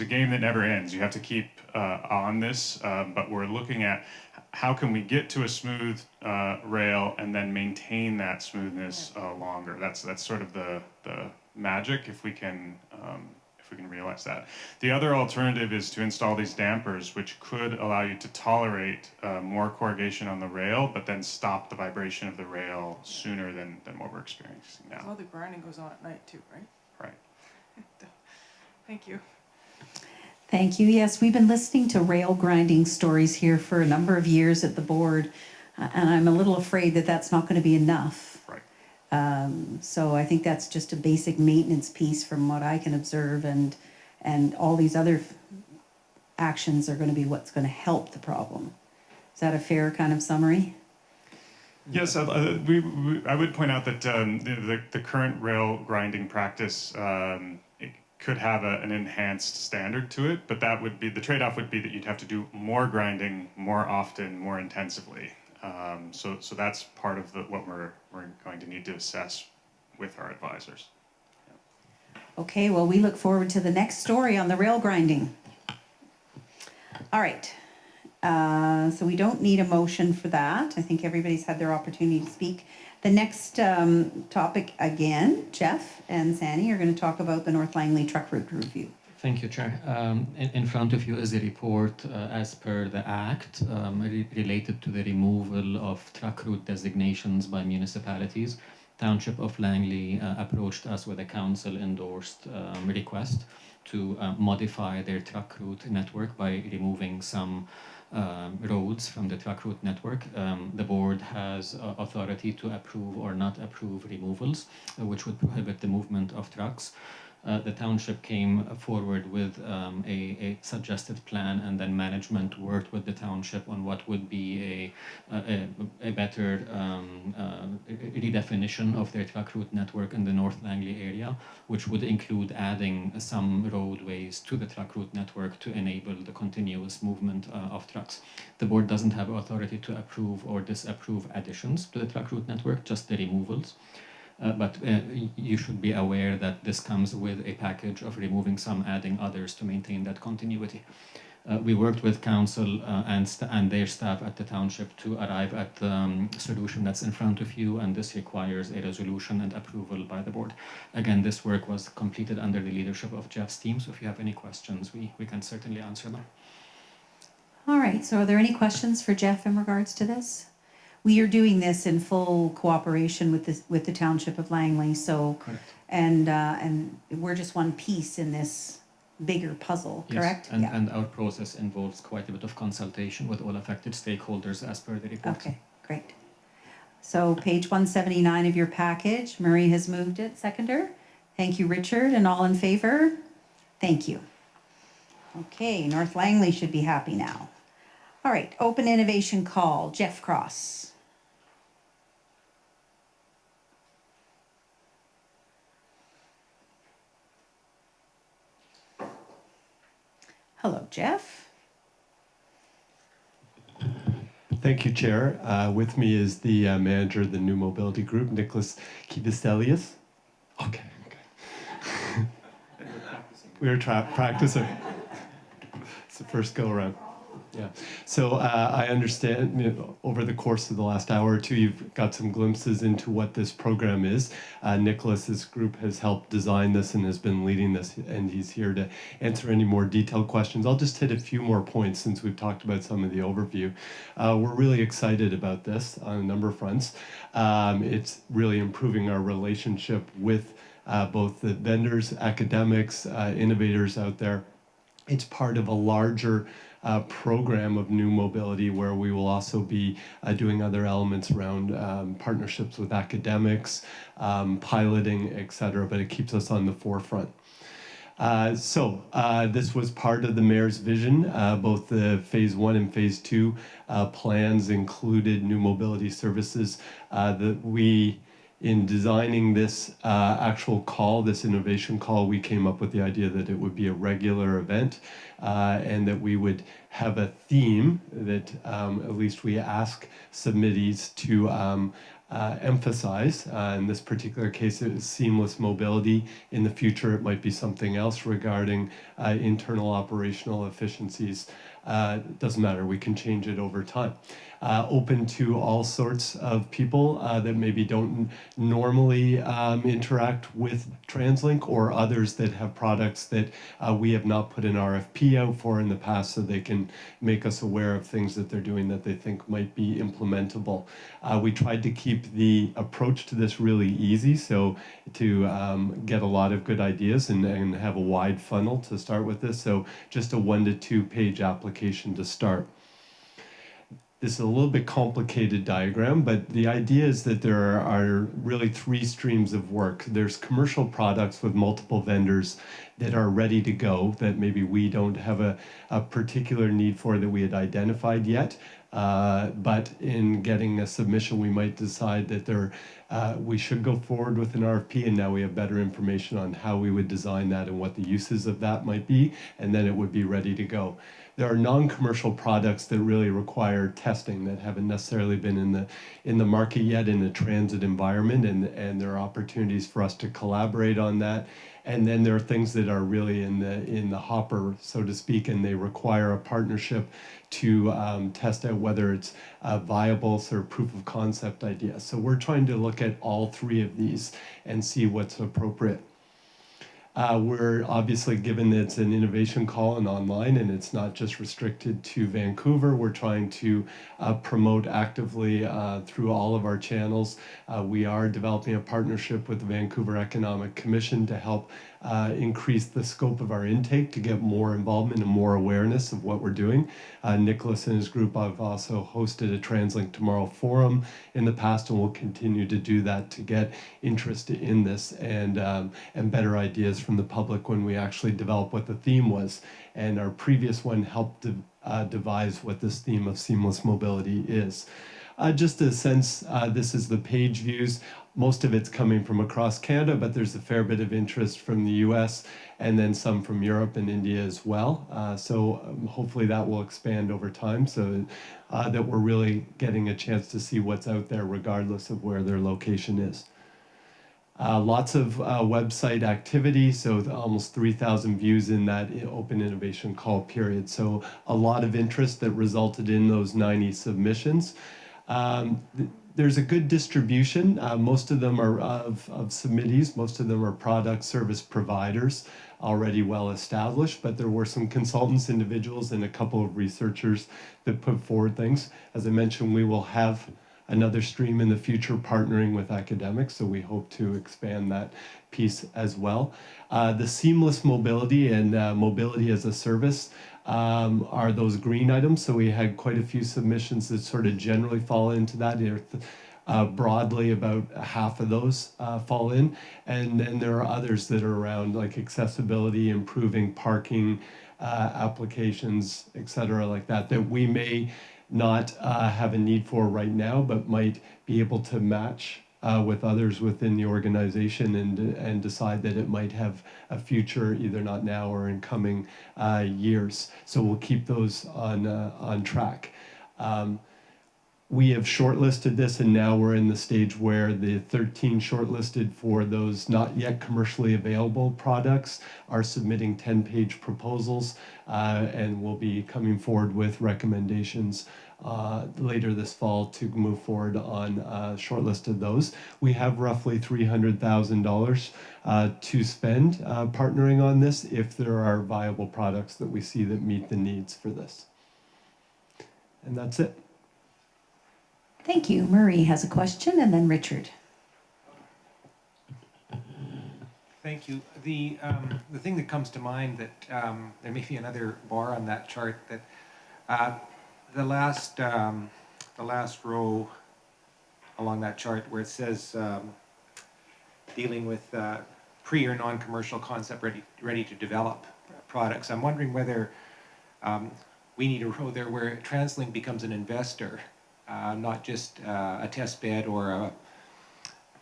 a game that never ends. You have to keep on this, but we're looking at how can we get to a smooth rail and then maintain that smoothness longer. That's sort of the magic, if we can realize that. The other alternative is to install these dampers, which could allow you to tolerate more corrugation on the rail, but then stop the vibration of the rail sooner than what we're experiencing now. All the grinding goes on at night too, right? Right. Thank you. Thank you. Yes, we've been listening to rail grinding stories here for a number of years at the board, and I'm a little afraid that that's not going to be enough. Right. So I think that's just a basic maintenance piece from what I can observe, and all these other actions are going to be what's going to help the problem. Is that a fair kind of summary? Yes, I would point out that the current rail grinding practice it could have an enhanced standard to it, but that would be the trade-off would be that you'd have to do more grinding more often, more intensively. So that's part of what we're going to need to assess with our advisors. Okay, well, we look forward to the next story on the rail grinding. All right. So we don't need a motion for that. I think everybody's had their opportunity to speak. The next topic again, Jeff and Sandy are going to talk about the North Langley Truck Route Review. Thank you, Chair. In front of you is a report as per the Act related to the removal of truck route designations by municipalities. Township of Langley approached us with a council-endorsed request to modify their truck route network by removing some roads from the truck route network. The board has authority to approve or not approve removals, which would prohibit the movement of trucks. The township came forward with a suggested plan, and then management worked with the township on what would be a better redefinition of their truck route network in the North Langley area, which would include adding some roadways to the truck route network to enable the continuous movement of trucks. The board doesn't have authority to approve or disapprove additions to the truck route network, just the removals. But you should be aware that this comes with a package of removing some, adding others to maintain that continuity. We worked with council and their staff at the township to arrive at the solution that's in front of you, and this requires a resolution and approval by the board. Again, this work was completed under the leadership of Jeff's team, so if you have any questions, we can certainly answer them. All right, so are there any questions for Jeff in regards to this? We are doing this in full cooperation with the Township of Langley, so, Correct. and we're just one piece in this bigger puzzle, correct? Yes, and our process involves quite a bit of consultation with all affected stakeholders as per the report. Okay, great. So page 179 of your package, Marie has moved it, seconder. Thank you, Richard, and all in favor? Thank you. Okay, North Langley should be happy now. All right, open innovation call, Jeff Cross. Hello, Jeff. Thank you, Chair. With me is the manager of the New Mobility Group, Nicholas Kivistelius. Okay. We were practicing. It's the first go around. Yeah. So I understand over the course of the last hour or two, you've got some glimpses into what this program is. Nicholas's group has helped design this and has been leading this, and he's here to answer any more detailed questions. I'll just hit a few more points since we've talked about some of the overview. We're really excited about this on a number of fronts. It's really improving our relationship with both the vendors, academics, innovators out there. It's part of a larger program of new mobility where we will also be doing other elements around partnerships with academics, piloting, etc., but it keeps us on the forefront. This was part of the mayor's vision. Both the phase 1 and phase 2 plans included new mobility services that we, in designing this actual call, this innovation call, we came up with the idea that it would be a regular event and that we would have a theme that at least we ask submittees to emphasize. In this particular case, it was seamless mobility. In the future, it might be something else regarding internal operational efficiencies. Doesn't matter, we can change it over time. Open to all sorts of people that maybe don't normally interact with TransLink, or others that have products that we have not put an RFP out for in the past, so they can make us aware of things that they're doing that they think might be implementable. We tried to keep the approach to this really easy, so to get a lot of good ideas and have a wide funnel to start with this, so just a 1 to 2 page application to start. This is a little bit complicated diagram, but the idea is that there are really 3 streams of work. There's commercial products with multiple vendors that are ready to go, that maybe we don't have a particular need for that we had identified yet. But in getting a submission, we might decide that we should go forward with an RFP, and now we have better information on how we would design that and what the uses of that might be, and then it would be ready to go. There are non-commercial products that really require testing that haven't necessarily been in the market yet in a transit environment, and there are opportunities for us to collaborate on that. And then there are things that are really in the hopper, so to speak, and they require a partnership to test out whether it's viable, sort of proof of concept idea. So we're trying to look at all 3 of these and see what's appropriate. We're obviously, given that it's an innovation call and online, and it's not just restricted to Vancouver, we're trying to promote actively through all of our channels. We are developing a partnership with the Vancouver Economic Commission to help increase the scope of our intake, to get more involvement and more awareness of what we're doing. Nicholas and his group have also hosted a TransLink Tomorrow forum in the past, and will continue to do that to get interest in this and better ideas from the public when we actually develop what the theme was. And our previous one helped devise what this theme of seamless mobility is. Just a sense, this is the page views. Most of it's coming from across Canada, but there's a fair bit of interest from the US and then some from Europe and India as well. Hopefully that will expand over time, so that we're really getting a chance to see what's out there regardless of where their location is. Lots of website activity, so almost 3,000 views in that open innovation call period. So a lot of interest that resulted in those 90 submissions. There's a good distribution. Most of them are of submittees. Most of them are product service providers already well established, but there were some consultants, individuals, and a couple of researchers that put forward things. As I mentioned, we will have another stream in the future partnering with academics, so we hope to expand that piece as well. The seamless mobility and mobility as a service are those green items. So we had quite a few submissions that sort of generally fall into that. Broadly, about half of those fall in. And then there are others that are around like accessibility, improving parking applications, et cetera, like that, that we may not have a need for right now, but might be able to match with others within the organization and decide that it might have a future, either not now or in coming years. So we'll keep those on track. We have shortlisted this, and now we're in the stage where the 13 shortlisted for those not yet commercially available products are submitting 10-page proposals, and we'll be coming forward with recommendations later this fall to move forward on shortlist of those. We have roughly $300,000 to spend partnering on this if there are viable products that we see that meet the needs for this. And that's it. Thank you. Murray has a question, and then Richard. Thank you. The thing that comes to mind that there may be another bar on that chart that the last row along that chart where it says dealing with pre or non-commercial concept ready to develop products. I'm wondering whether we need a row there where TransLink becomes an investor, not just a test bed or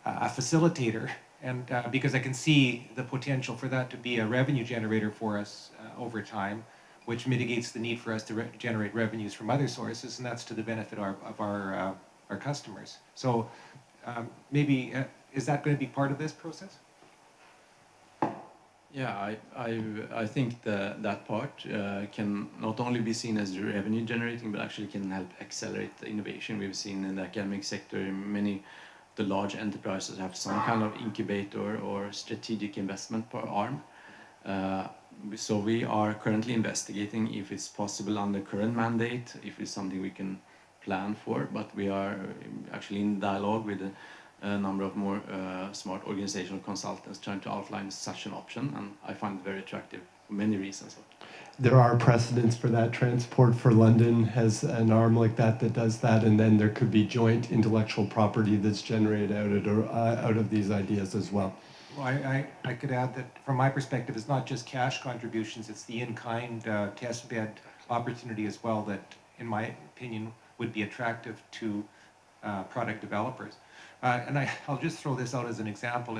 a facilitator. And because I can see the potential for that to be a revenue generator for us over time, which mitigates the need for us to generate revenues from other sources, and that's to the benefit of our customers. So maybe, is that going to be part of this process? Yeah, I think that part can not only be seen as revenue generating, but actually can help accelerate the innovation. We've seen in the academic sector, many the large enterprises have some kind of incubator or strategic investment per arm. So we are currently investigating if it's possible under current mandate, if it's something we can plan for, but we are actually in dialogue with a number of more smart organizational consultants trying to outline such an option, and I find it very attractive for many reasons. There are precedents for that. Transport for London has an arm like that that does that, and then there could be joint intellectual property that's generated out of these ideas as well. Well, I could add that from my perspective, it's not just cash contributions, it's the in-kind test bed opportunity as well that, in my opinion, would be attractive to product developers. And I'll just throw this out as an example,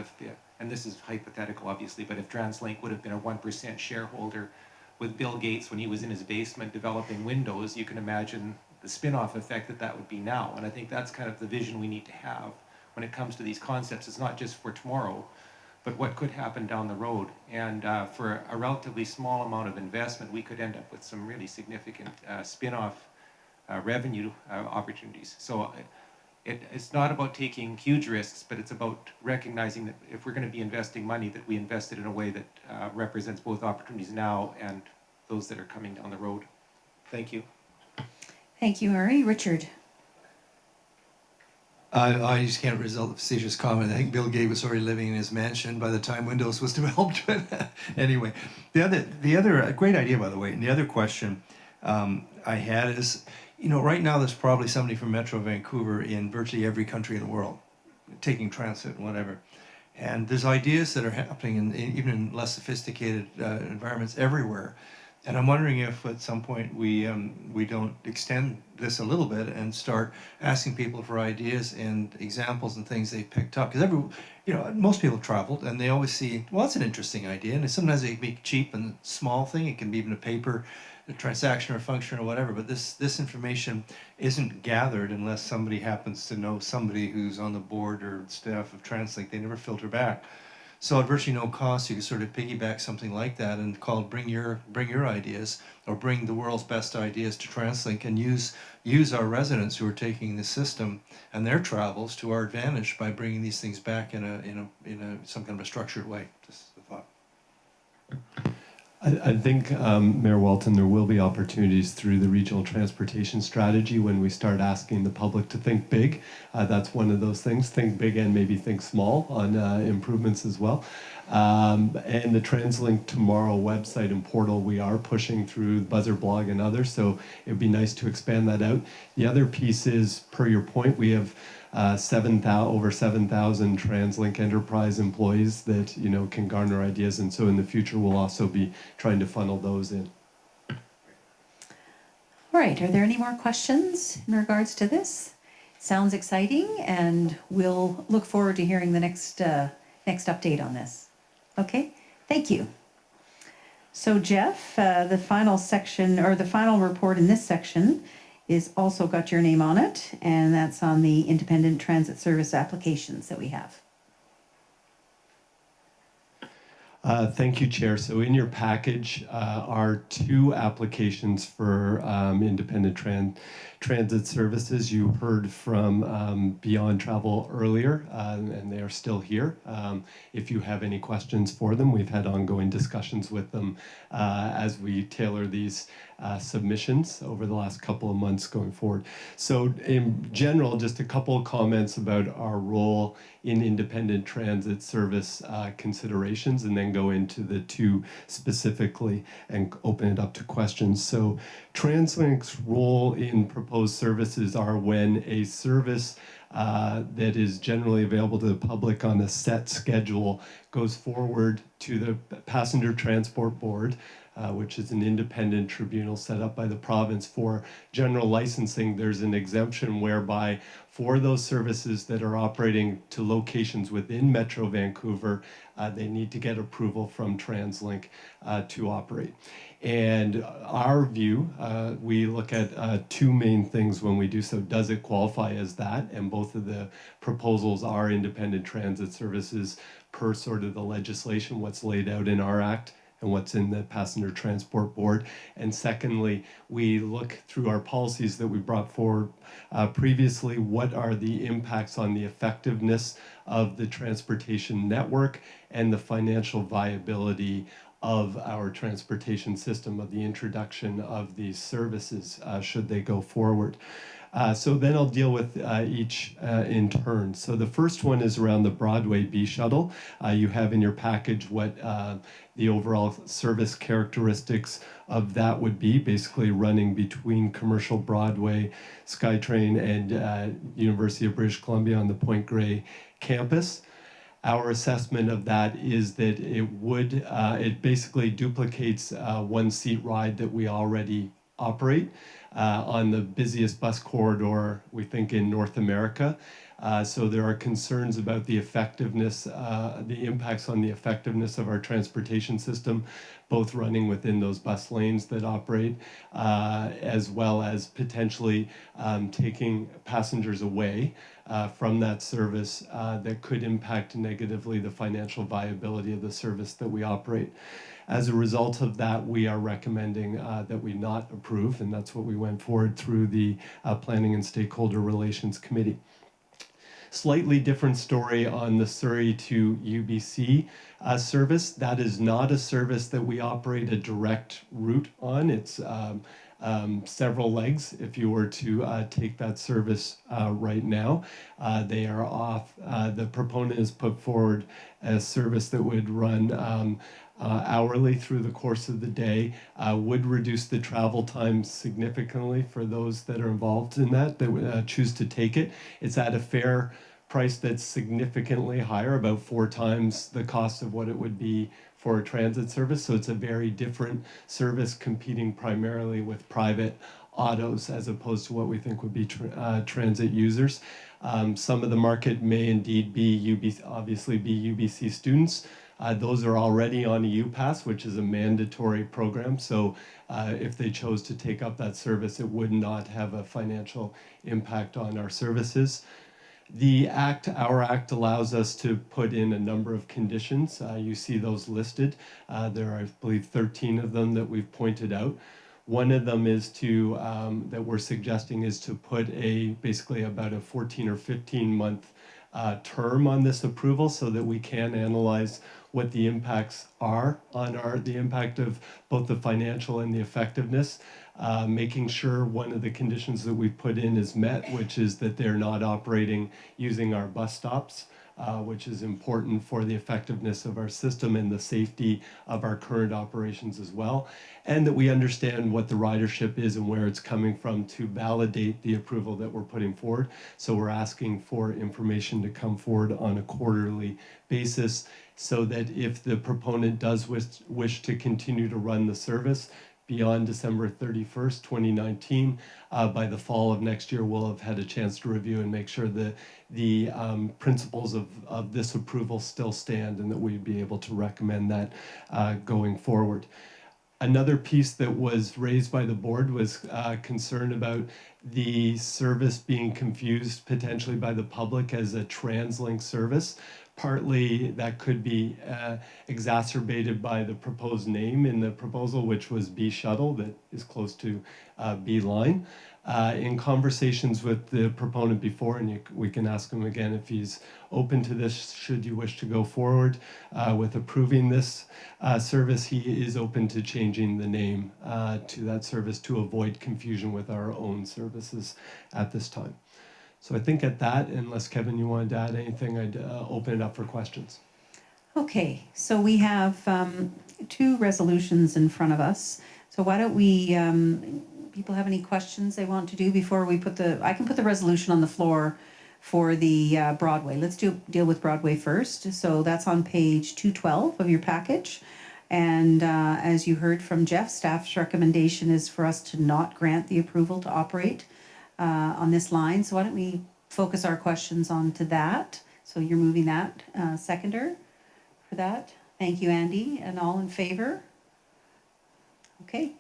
and this is hypothetical obviously, but if TransLink would have been a 1% shareholder with Bill Gates when he was in his basement developing Windows, you can imagine the spin-off effect that would be now. And I think that's kind of the vision we need to have when it comes to these concepts. It's not just for tomorrow, but what could happen down the road. And for a relatively small amount of investment, we could end up with some really significant spin-off revenue opportunities. So it's not about taking huge risks, but it's about recognizing that if we're going to be investing money, that we invest it in a way that represents both opportunities now and those that are coming down the road. Thank you. Thank you, Murray. Richard. I just can't resist the facetious comment. I think Bill Gates was already living in his mansion by the time Windows was developed. But anyway, the other great idea, by the way, and the other question I had is, right now there's probably somebody from Metro Vancouver in virtually every country in the world, taking transit and whatever. And there's ideas that are happening even in less sophisticated environments everywhere. And I'm wondering if at some point we don't extend this a little bit and start asking people for ideas and examples and things they picked up. Because most people have traveled and they always see, well, that's an interesting idea. And sometimes it can be cheap and small thing. It can be even a paper a transaction or function or whatever, but this information isn't gathered unless somebody happens to know somebody who's on the board or staff of TransLink. They never filter back. So at virtually no cost, you can sort of piggyback something like that and call bring your ideas, or bring the world's best ideas to TransLink, and use our residents who are taking the system and their travels to our advantage by bringing these things back in a some kind of a structured way. Just the thought. I think, Mayor Walton, there will be opportunities through the regional transportation strategy when we start asking the public to think big. That's one of those things, think big and maybe think small on improvements as well. And the TransLink Tomorrow website and portal, we are pushing through Buzzer Blog and others, so it'd be nice to expand that out. The other piece is, per your point, we have over 7,000 TransLink enterprise employees that can garner ideas, and so in the future we'll also be trying to funnel those in. All right, are there any more questions in regards to this? Sounds exciting, and we'll look forward to hearing the next update on this. Okay, thank you. So Jeff, the final section, or the final report in this section, is also got your name on it, and that's on the independent transit service applications that we have. Thank you, Chair. So in your package are 2 applications for independent transit services. You heard from Beyond Travel earlier, and they are still here. If you have any questions for them, we've had ongoing discussions with them as we tailor these submissions over the last couple of months going forward. So in general, just a couple of comments about our role in independent transit service considerations, and then go into the 2 specifically and open it up to questions. So TransLink's role in proposed services are when a service that is generally available to the public on a set schedule goes forward to the Passenger Transport Board, which is an independent tribunal set up by the province for general licensing. There's an exemption whereby for those services that are operating to locations within Metro Vancouver, they need to get approval from TransLink to operate. And our view, we look at 2 main things when we do so. Does it qualify as that? And both of the proposals are independent transit services per sort of the legislation, what's laid out in our act and what's in the Passenger Transport Board. And secondly, we look through our policies that we brought forward previously, what are the impacts on the effectiveness of the transportation network and the financial viability of our transportation system, of the introduction of these services, should they go forward. So then I'll deal with each in turn. So the first one is around the Broadway B Shuttle. You have in your package what the overall service characteristics of that would be, basically running between Commercial Broadway, SkyTrain, and University of British Columbia on the Point Grey campus. Our assessment of that is that it basically duplicates one seat ride that we already operate on the busiest bus corridor, we think, in North America. So there are concerns about the effectiveness, the impacts on the effectiveness of our transportation system, both running within those bus lanes that operate, as well as potentially taking passengers away from that service that could impact negatively the financial viability of the service that we operate. As a result of that, we are recommending that we not approve, and that's what we went forward through the Planning and Stakeholder Relations Committee. Slightly different story on the Surrey to UBC service. That is not a service that we operate a direct route on. It's several legs if you were to take that service right now. They are off. The proponent has put forward a service that would run hourly through the course of the day, would reduce the travel time significantly for those that are involved in that choose to take it. It's at a fare price that's significantly higher, about 4 times the cost of what it would be for a transit service. So it's a very different service, competing primarily with private autos as opposed to what we think would be transit users. Some of the market may indeed be obviously be UBC students. Those are already on EU Pass, which is a mandatory program. So if they chose to take up that service, it would not have a financial impact on our services. The act, our act, allows us to put in a number of conditions. You see those listed. There are, I believe, 13 of them that we've pointed out. One of them is to, that we're suggesting is to put basically about a 14 or 15 month term on this approval so that we can analyze what the impacts are on the impact of both the financial and the effectiveness. Making sure one of the conditions that we put in is met, which is that they're not operating using our bus stops, which is important for the effectiveness of our system and the safety of our current operations as well, and that we understand what the ridership is and where it's coming from to validate the approval that we're putting forward. So we're asking for information to come forward on a quarterly basis so that if the proponent does wish to continue to run the service beyond December 31st, 2019, by the fall of next year, we'll have had a chance to review and make sure that the principles of this approval still stand and that we'd be able to recommend that going forward. Another piece that was raised by the board was concern about the service being confused potentially by the public as a TransLink service. Partly that could be exacerbated by the proposed name in the proposal, which was B Shuttle, that is close to B Line. In conversations with the proponent before, and we can ask him again if he's open to this, should you wish to go forward with approving this service, he is open to changing the name to that service to avoid confusion with our own services at this time. So I think at that, unless Kevin, you wanted to add anything, I'd open it up for questions. Okay, so we have two resolutions in front of us. So why don't we, people have any questions they want to do before we I can put the resolution on the floor for the Broadway. Let's deal with Broadway first. So that's on page 212 of your package. And as you heard from Jeff, staff's recommendation is for us to not grant the approval to operate on this line. So why don't we focus our questions onto that? So you're moving that, seconder for that. Thank you, Andy. And all in favor? Okay,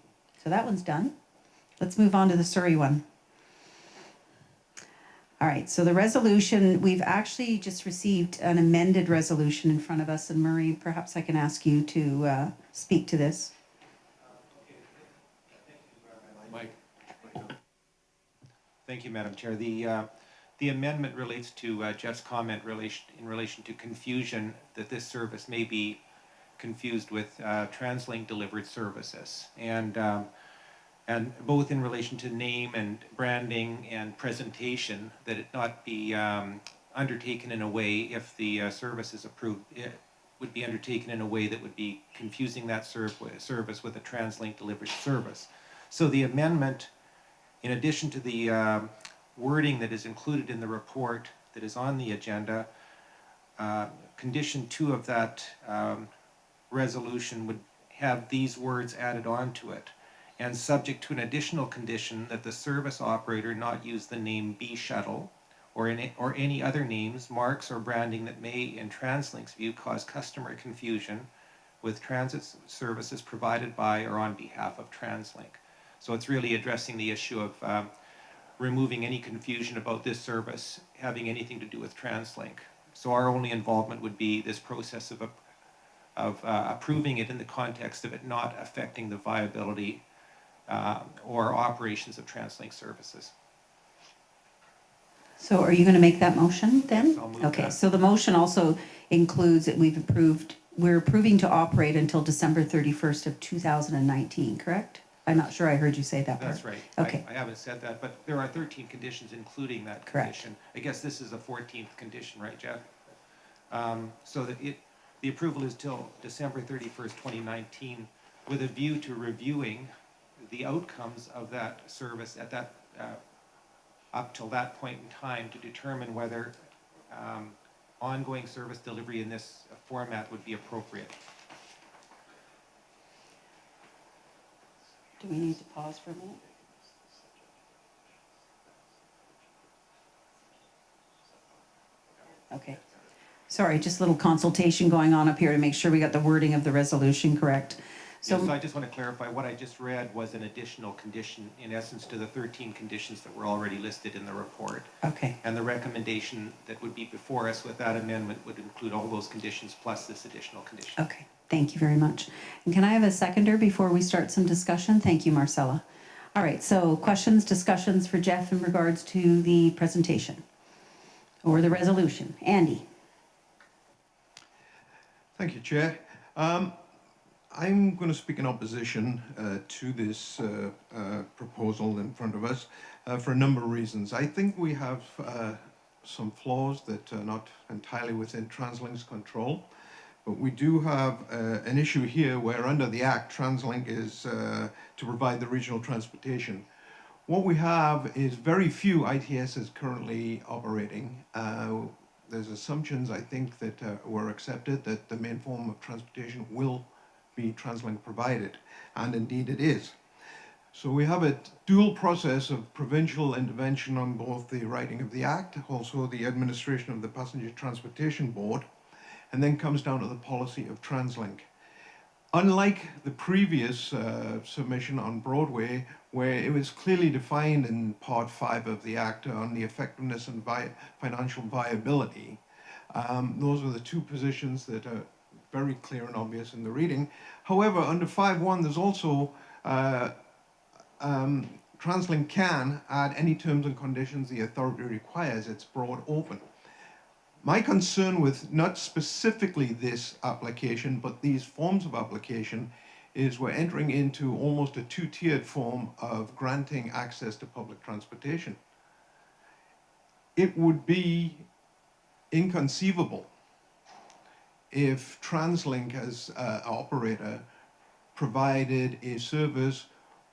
so that one's done. Let's move on to the Surrey one. All right, so the resolution, we've actually just received an amended resolution in front of us. And Murray, perhaps I can ask you to speak to this. Thank you, Madam Chair. The amendment relates to Jeff's comment in relation to confusion that this service may be confused with TransLink delivered services, and both in relation to name and branding and presentation, that it not be undertaken in a way, if the service is approved, it would be undertaken in a way that would be confusing that service with a TransLink delivered service. So the amendment, in addition to the wording that is included in the report that is on the agenda, condition 2 of that resolution would have these words added on to it, and subject to an additional condition that the service operator not use the name B Shuttle or any other names, marks, or branding that may, in TransLink's view, cause customer confusion with transit services provided by or on behalf of TransLink. So it's really addressing the issue of removing any confusion about this service having anything to do with TransLink. So our only involvement would be this process of approving it in the context of it not affecting the viability or operations of TransLink services. So are you going to make that motion then? Yes, I'll move okay, that. so the motion also includes that we're approving to operate until December 31st of 2019, correct? I'm not sure I heard you say that part. That's right. Okay. I haven't said that, but there are 13 conditions including that Correct. condition. I guess this is the 14th condition, right, Jeff? So that the approval is till December 31st, 2019, with a view to reviewing the outcomes of that service at that up till that point in time to determine whether ongoing service delivery in this format would be appropriate. Do we need to pause for a minute? Okay. Sorry, just a little consultation going on up here to make sure we got the wording of the resolution correct. So I just want to clarify, what I just read was an additional condition, in essence, to the 13 conditions that were already listed in the report. Okay. And the recommendation that would be before us with that amendment would include all those conditions plus this additional condition. Okay, thank you very much. And can I have a seconder before we start some discussion? Thank you, Marcella. All right, so questions, discussions for Jeff in regards to the presentation or the resolution. Andy. Thank you, Chair. I'm going to speak in opposition to this proposal in front of us for a number of reasons. I think we have some flaws that are not entirely within TransLink's control, but we do have an issue here where under the Act, TransLink is to provide the regional transportation. What we have is very few ITSs currently operating. There's assumptions, I think, that were accepted that the main form of transportation will be TransLink provided, and indeed it is. So we have a dual process of provincial intervention on both the writing of the Act, also the administration of the Passenger Transportation Board, and then comes down to the policy of TransLink. Unlike the previous submission on Broadway, where it was clearly defined in Part 5 of the Act on the effectiveness and financial viability, those are the two positions that are very clear and obvious in the reading. However, under 5.1, there's also TransLink can add any terms and conditions the authority requires. It's broad open. My concern with not specifically this application, but these forms of application, is we're entering into almost a two-tiered form of granting access to public transportation. It would be inconceivable if TransLink as an operator provided a service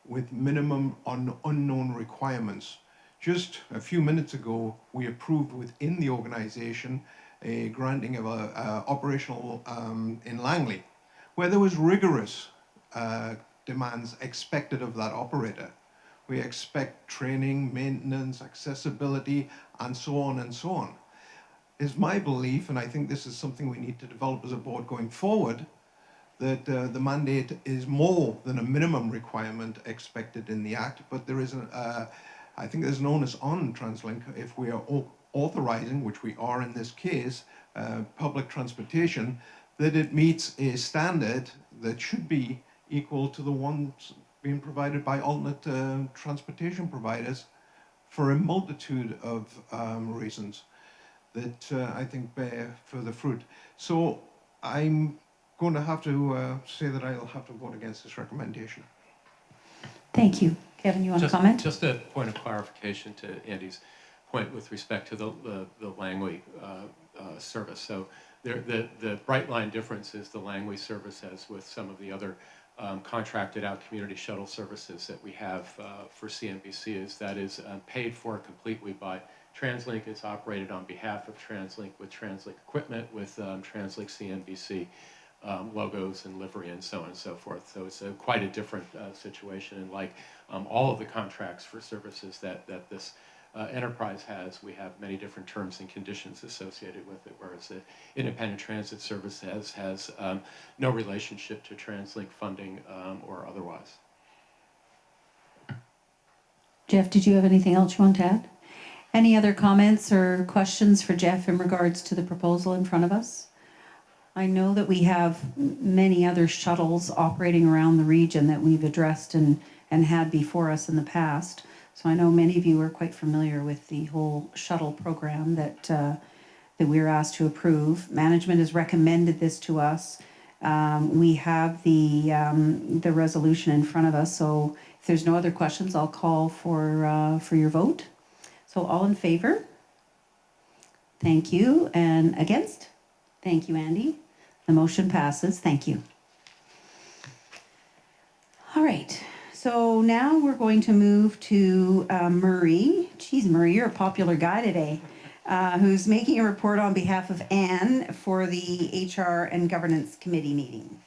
with minimum unknown requirements. Just a few minutes ago, we approved within the organization a granting of a operational in Langley, where there was rigorous demands expected of that operator. We expect training, maintenance, accessibility, and so on and so on. It's my belief, and I think this is something we need to develop as a board going forward, that the mandate is more than a minimum requirement expected in the Act, but there is I think there's an onus on TransLink if we are authorizing, which we are in this case, public transportation, that it meets a standard that should be equal to the ones being provided by alternate transportation providers for a multitude of reasons that I think bear further fruit. So I'm going to have to say that I'll have to vote against this recommendation. Thank you. Kevin, you want to comment? Just a point of clarification to Andy's point with respect to the Langley service. So the bright line difference is the Langley service, as with some of the other contracted out community shuttle services that we have for CNBC, is that is paid for completely by TransLink. It's operated on behalf of TransLink with TransLink equipment, with TransLink CNBC logos and livery and so on and so forth. So it's quite a different situation. And like all of the contracts for services that this enterprise has, we have many different terms and conditions associated with it, whereas the independent transit service has no relationship to TransLink funding or otherwise. Jeff, did you have anything else you want to add? Any other comments or questions for Jeff in regards to the proposal in front of us? I know that we have many other shuttles operating around the region that we've addressed and had before us in the past. So I know many of you are quite familiar with the whole shuttle program that we were asked to approve. Management has recommended this to us. We have the resolution in front of us. So if there's no other questions, I'll call for your vote. So all in favor? Thank you. And against? Thank you, Andy. The motion passes. Thank you. All right. So now we're going to move to Murray. Geez, Murray, you're a popular guy today. Who's making a report on behalf of Anne for the HR and Governance Committee meeting.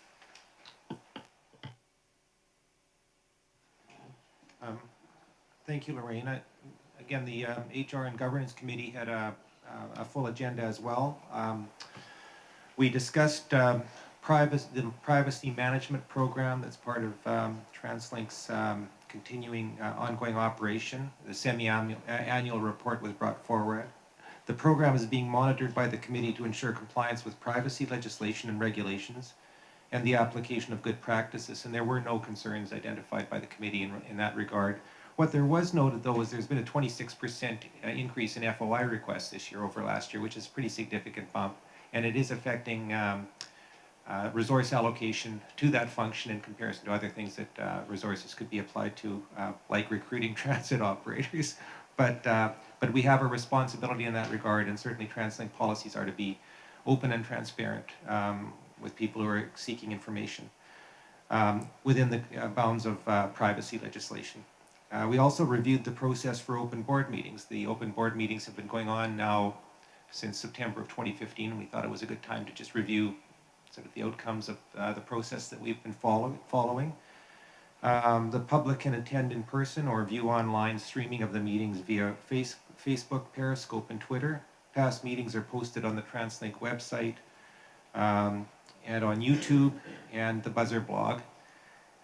Thank you, Lorraine. Again, the HR and Governance Committee had a a full agenda as well. We discussed the privacy management program that's part of TransLink's continuing ongoing operation. The semi-annual report was brought forward. The program is being monitored by the committee to ensure compliance with privacy legislation and regulations and the application of good practices, and there were no concerns identified by the committee in that regard. What there was noted, though, is there's been a 26% increase in FOI requests this year over last year, which is a pretty significant bump, and it is affecting resource allocation to that function in comparison to other things that resources could be applied to, like recruiting transit operators. But we have a responsibility in that regard, and certainly TransLink policies are to be open and transparent with people who are seeking information within the bounds of privacy legislation. We also reviewed the process for open board meetings. The open board meetings have been going on now since September of 2015, and we thought it was a good time to just review sort of the outcomes of the process that we've been following. The public can attend in person or view online streaming of the meetings via Facebook, Periscope, and Twitter. Past meetings are posted on the TransLink website and on YouTube and the Buzzer blog.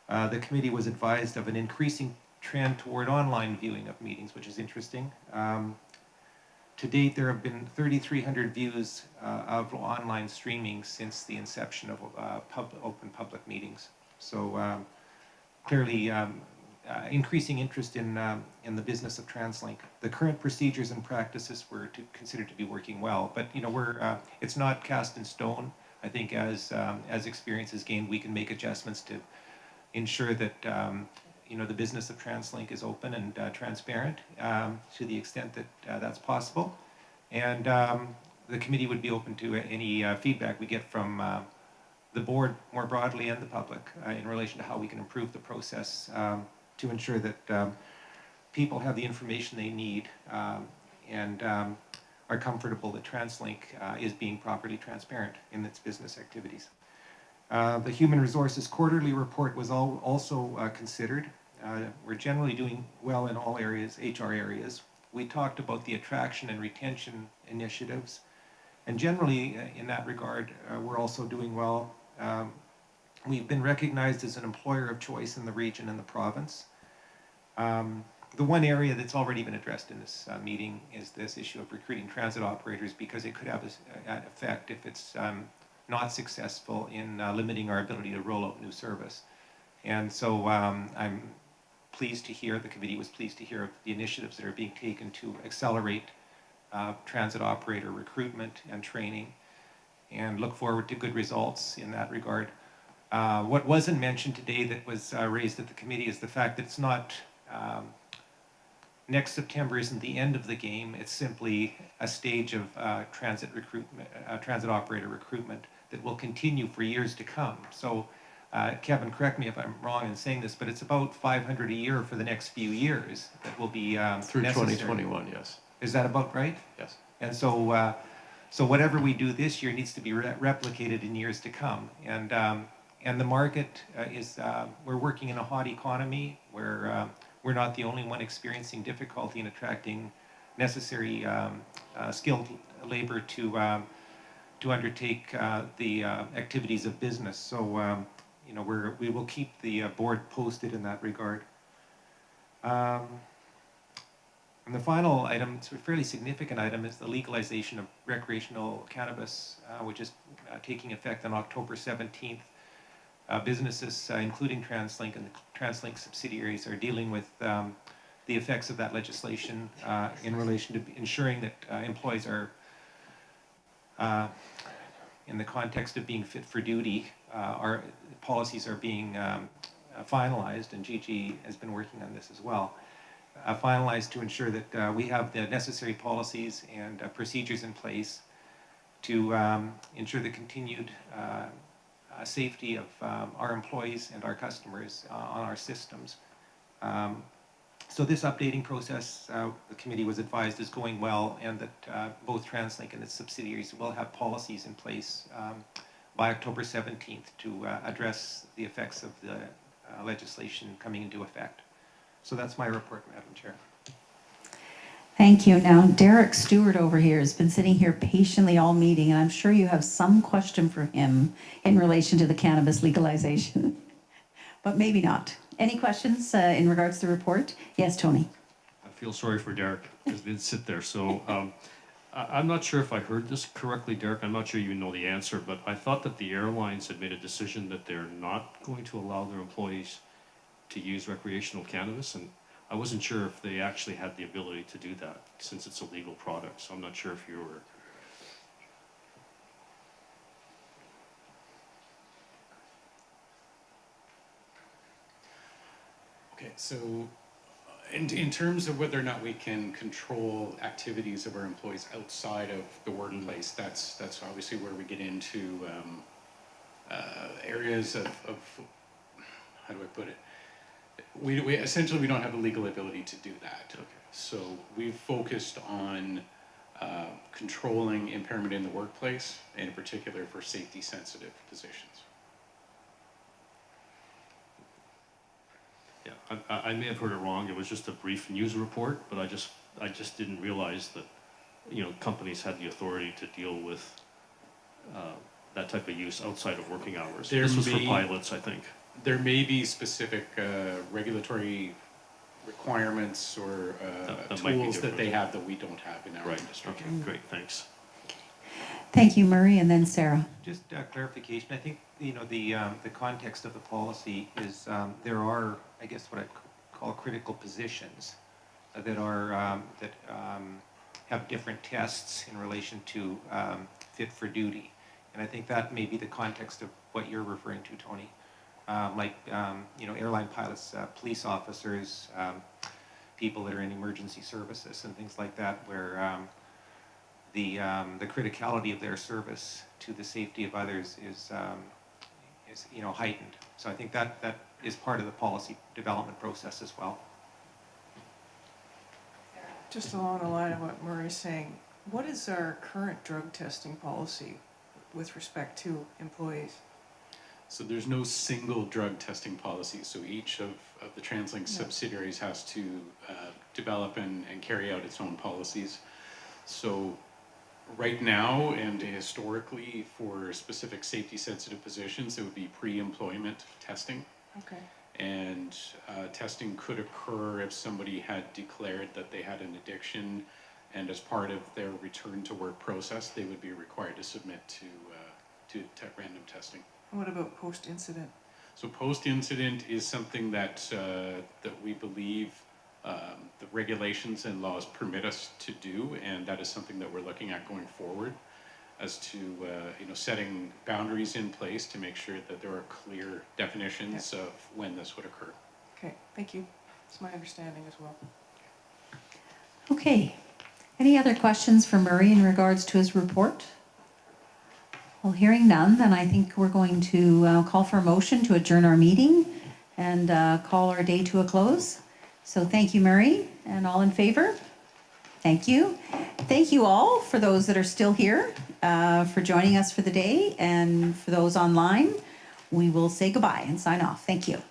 The committee was advised of an increasing trend toward online viewing of meetings, which is interesting. To date, there have been 3,300 views of online streaming since the inception of open public meetings. So clearly increasing interest in the business of TransLink. The current procedures and practices were considered to be working well, but it's not cast in stone. I think as experience is gained, we can make adjustments to ensure that the business of TransLink is open and transparent to the extent that that's possible. And the committee would be open to any feedback we get from the board more broadly and the public in relation to how we can improve the process to ensure that people have the information they need and are comfortable that TransLink is being properly transparent in its business activities. The Human Resources Quarterly Report was also considered. We're generally doing well in all areas, HR areas. We talked about the attraction and retention initiatives, and generally in that regard, we're also doing well. We've been recognized as an employer of choice in the region and the province. The one area that's already been addressed in this meeting is this issue of recruiting transit operators, because it could have an effect if it's not successful in limiting our ability to roll out new service. And so I'm pleased to hear, the committee was pleased to hear of the initiatives that are being taken to accelerate transit operator recruitment and training, and look forward to good results in that regard. What wasn't mentioned today that was raised at the committee is the fact that it's not, next September isn't the end of the game, it's simply a stage of transit operator recruitment that will continue for years to come. So Kevin, correct me if I'm wrong in saying this, but it's about 500 a year for the next few years that will be Through necessary. 2021, yes. Is that about right? Yes. And so, so whatever we do this year needs to be replicated in years to come. And the market we're working in a hot economy where we're not the only one experiencing difficulty in attracting necessary skilled labor to undertake the activities of business. So, we will keep the board posted in that regard. And the final item, it's a fairly significant item, is the legalization of recreational cannabis, which is taking effect on October 17th. Businesses, including TransLink and the TransLink subsidiaries, are dealing with the effects of that legislation in relation to ensuring that employees are, in the context of being fit for duty, our policies are being finalized, and Gigi has been working on this as well. Finalized to ensure that we have the necessary policies and procedures in place to ensure the continued safety of our employees and our customers on our systems. So this updating process, the committee was advised, is going well, and that both TransLink and its subsidiaries will have policies in place by October 17th to address the effects of the legislation coming into effect. So that's my report, Madam Chair. Thank you. Now, Derek Stewart over here has been sitting here patiently all meeting, and I'm sure you have some question for him in relation to the cannabis legalization, but maybe not. Any questions in regards to the report? Yes, Tony. I feel sorry for Derek, because he did sit there. So I'm not sure if I heard this correctly, Derek. I'm not sure you know the answer, but I thought that the airlines had made a decision that they're not going to allow their employees to use recreational cannabis, and I wasn't sure if they actually had the ability to do that since it's a legal product. So I'm not sure if you were. Okay, so in terms of whether or not we can control activities of our employees outside of the workplace, that's obviously where we get into areas of how do I put it? We essentially we don't have the legal ability to do that. Okay. So we've focused on controlling impairment in the workplace, and in particular for safety-sensitive positions. Yeah, I may have heard it wrong. It was just a brief news report, but I just didn't realize that, you know, companies had the authority to deal with that type of use outside of working hours. This was for pilots, I think. There may be specific regulatory requirements or tools that they have that we don't have in our industry. Okay, great, thanks. Thank you, Murray, and then Sarah. Just clarification. I think the context of the policy is there are, I guess, what I call critical positions that are have different tests in relation to fit for duty, and I think that may be the context of what you're referring to, Tony. Airline pilots, police officers, people that are in emergency services and things like that, where the criticality of their service to the safety of others is heightened. So I think that is part of the policy development process as well. Just along the line of what Murray's saying, what is our current drug testing policy with respect to employees? So there's no single drug testing policy. So each of the TransLink subsidiaries has to develop and carry out its own policies. So right now and historically for specific safety sensitive positions, it would be pre-employment testing. Okay. And testing could occur if somebody had declared that they had an addiction, and as part of their return to work process, they would be required to submit to random testing. What about post-incident? So post-incident is something that we believe the regulations and laws permit us to do, and that is something that we're looking at going forward as to setting boundaries in place to make sure that there are clear definitions of when this would occur. Okay, thank you. It's my understanding as well. Okay. Any other questions for Murray in regards to his report? Well, hearing none, then I think we're going to call for a motion to adjourn our meeting and call our day to a close. So thank you, Murray, and all in favor? Thank you. Thank you all for those that are still here for joining us for the day, and for those online, we will say goodbye and sign off. Thank you.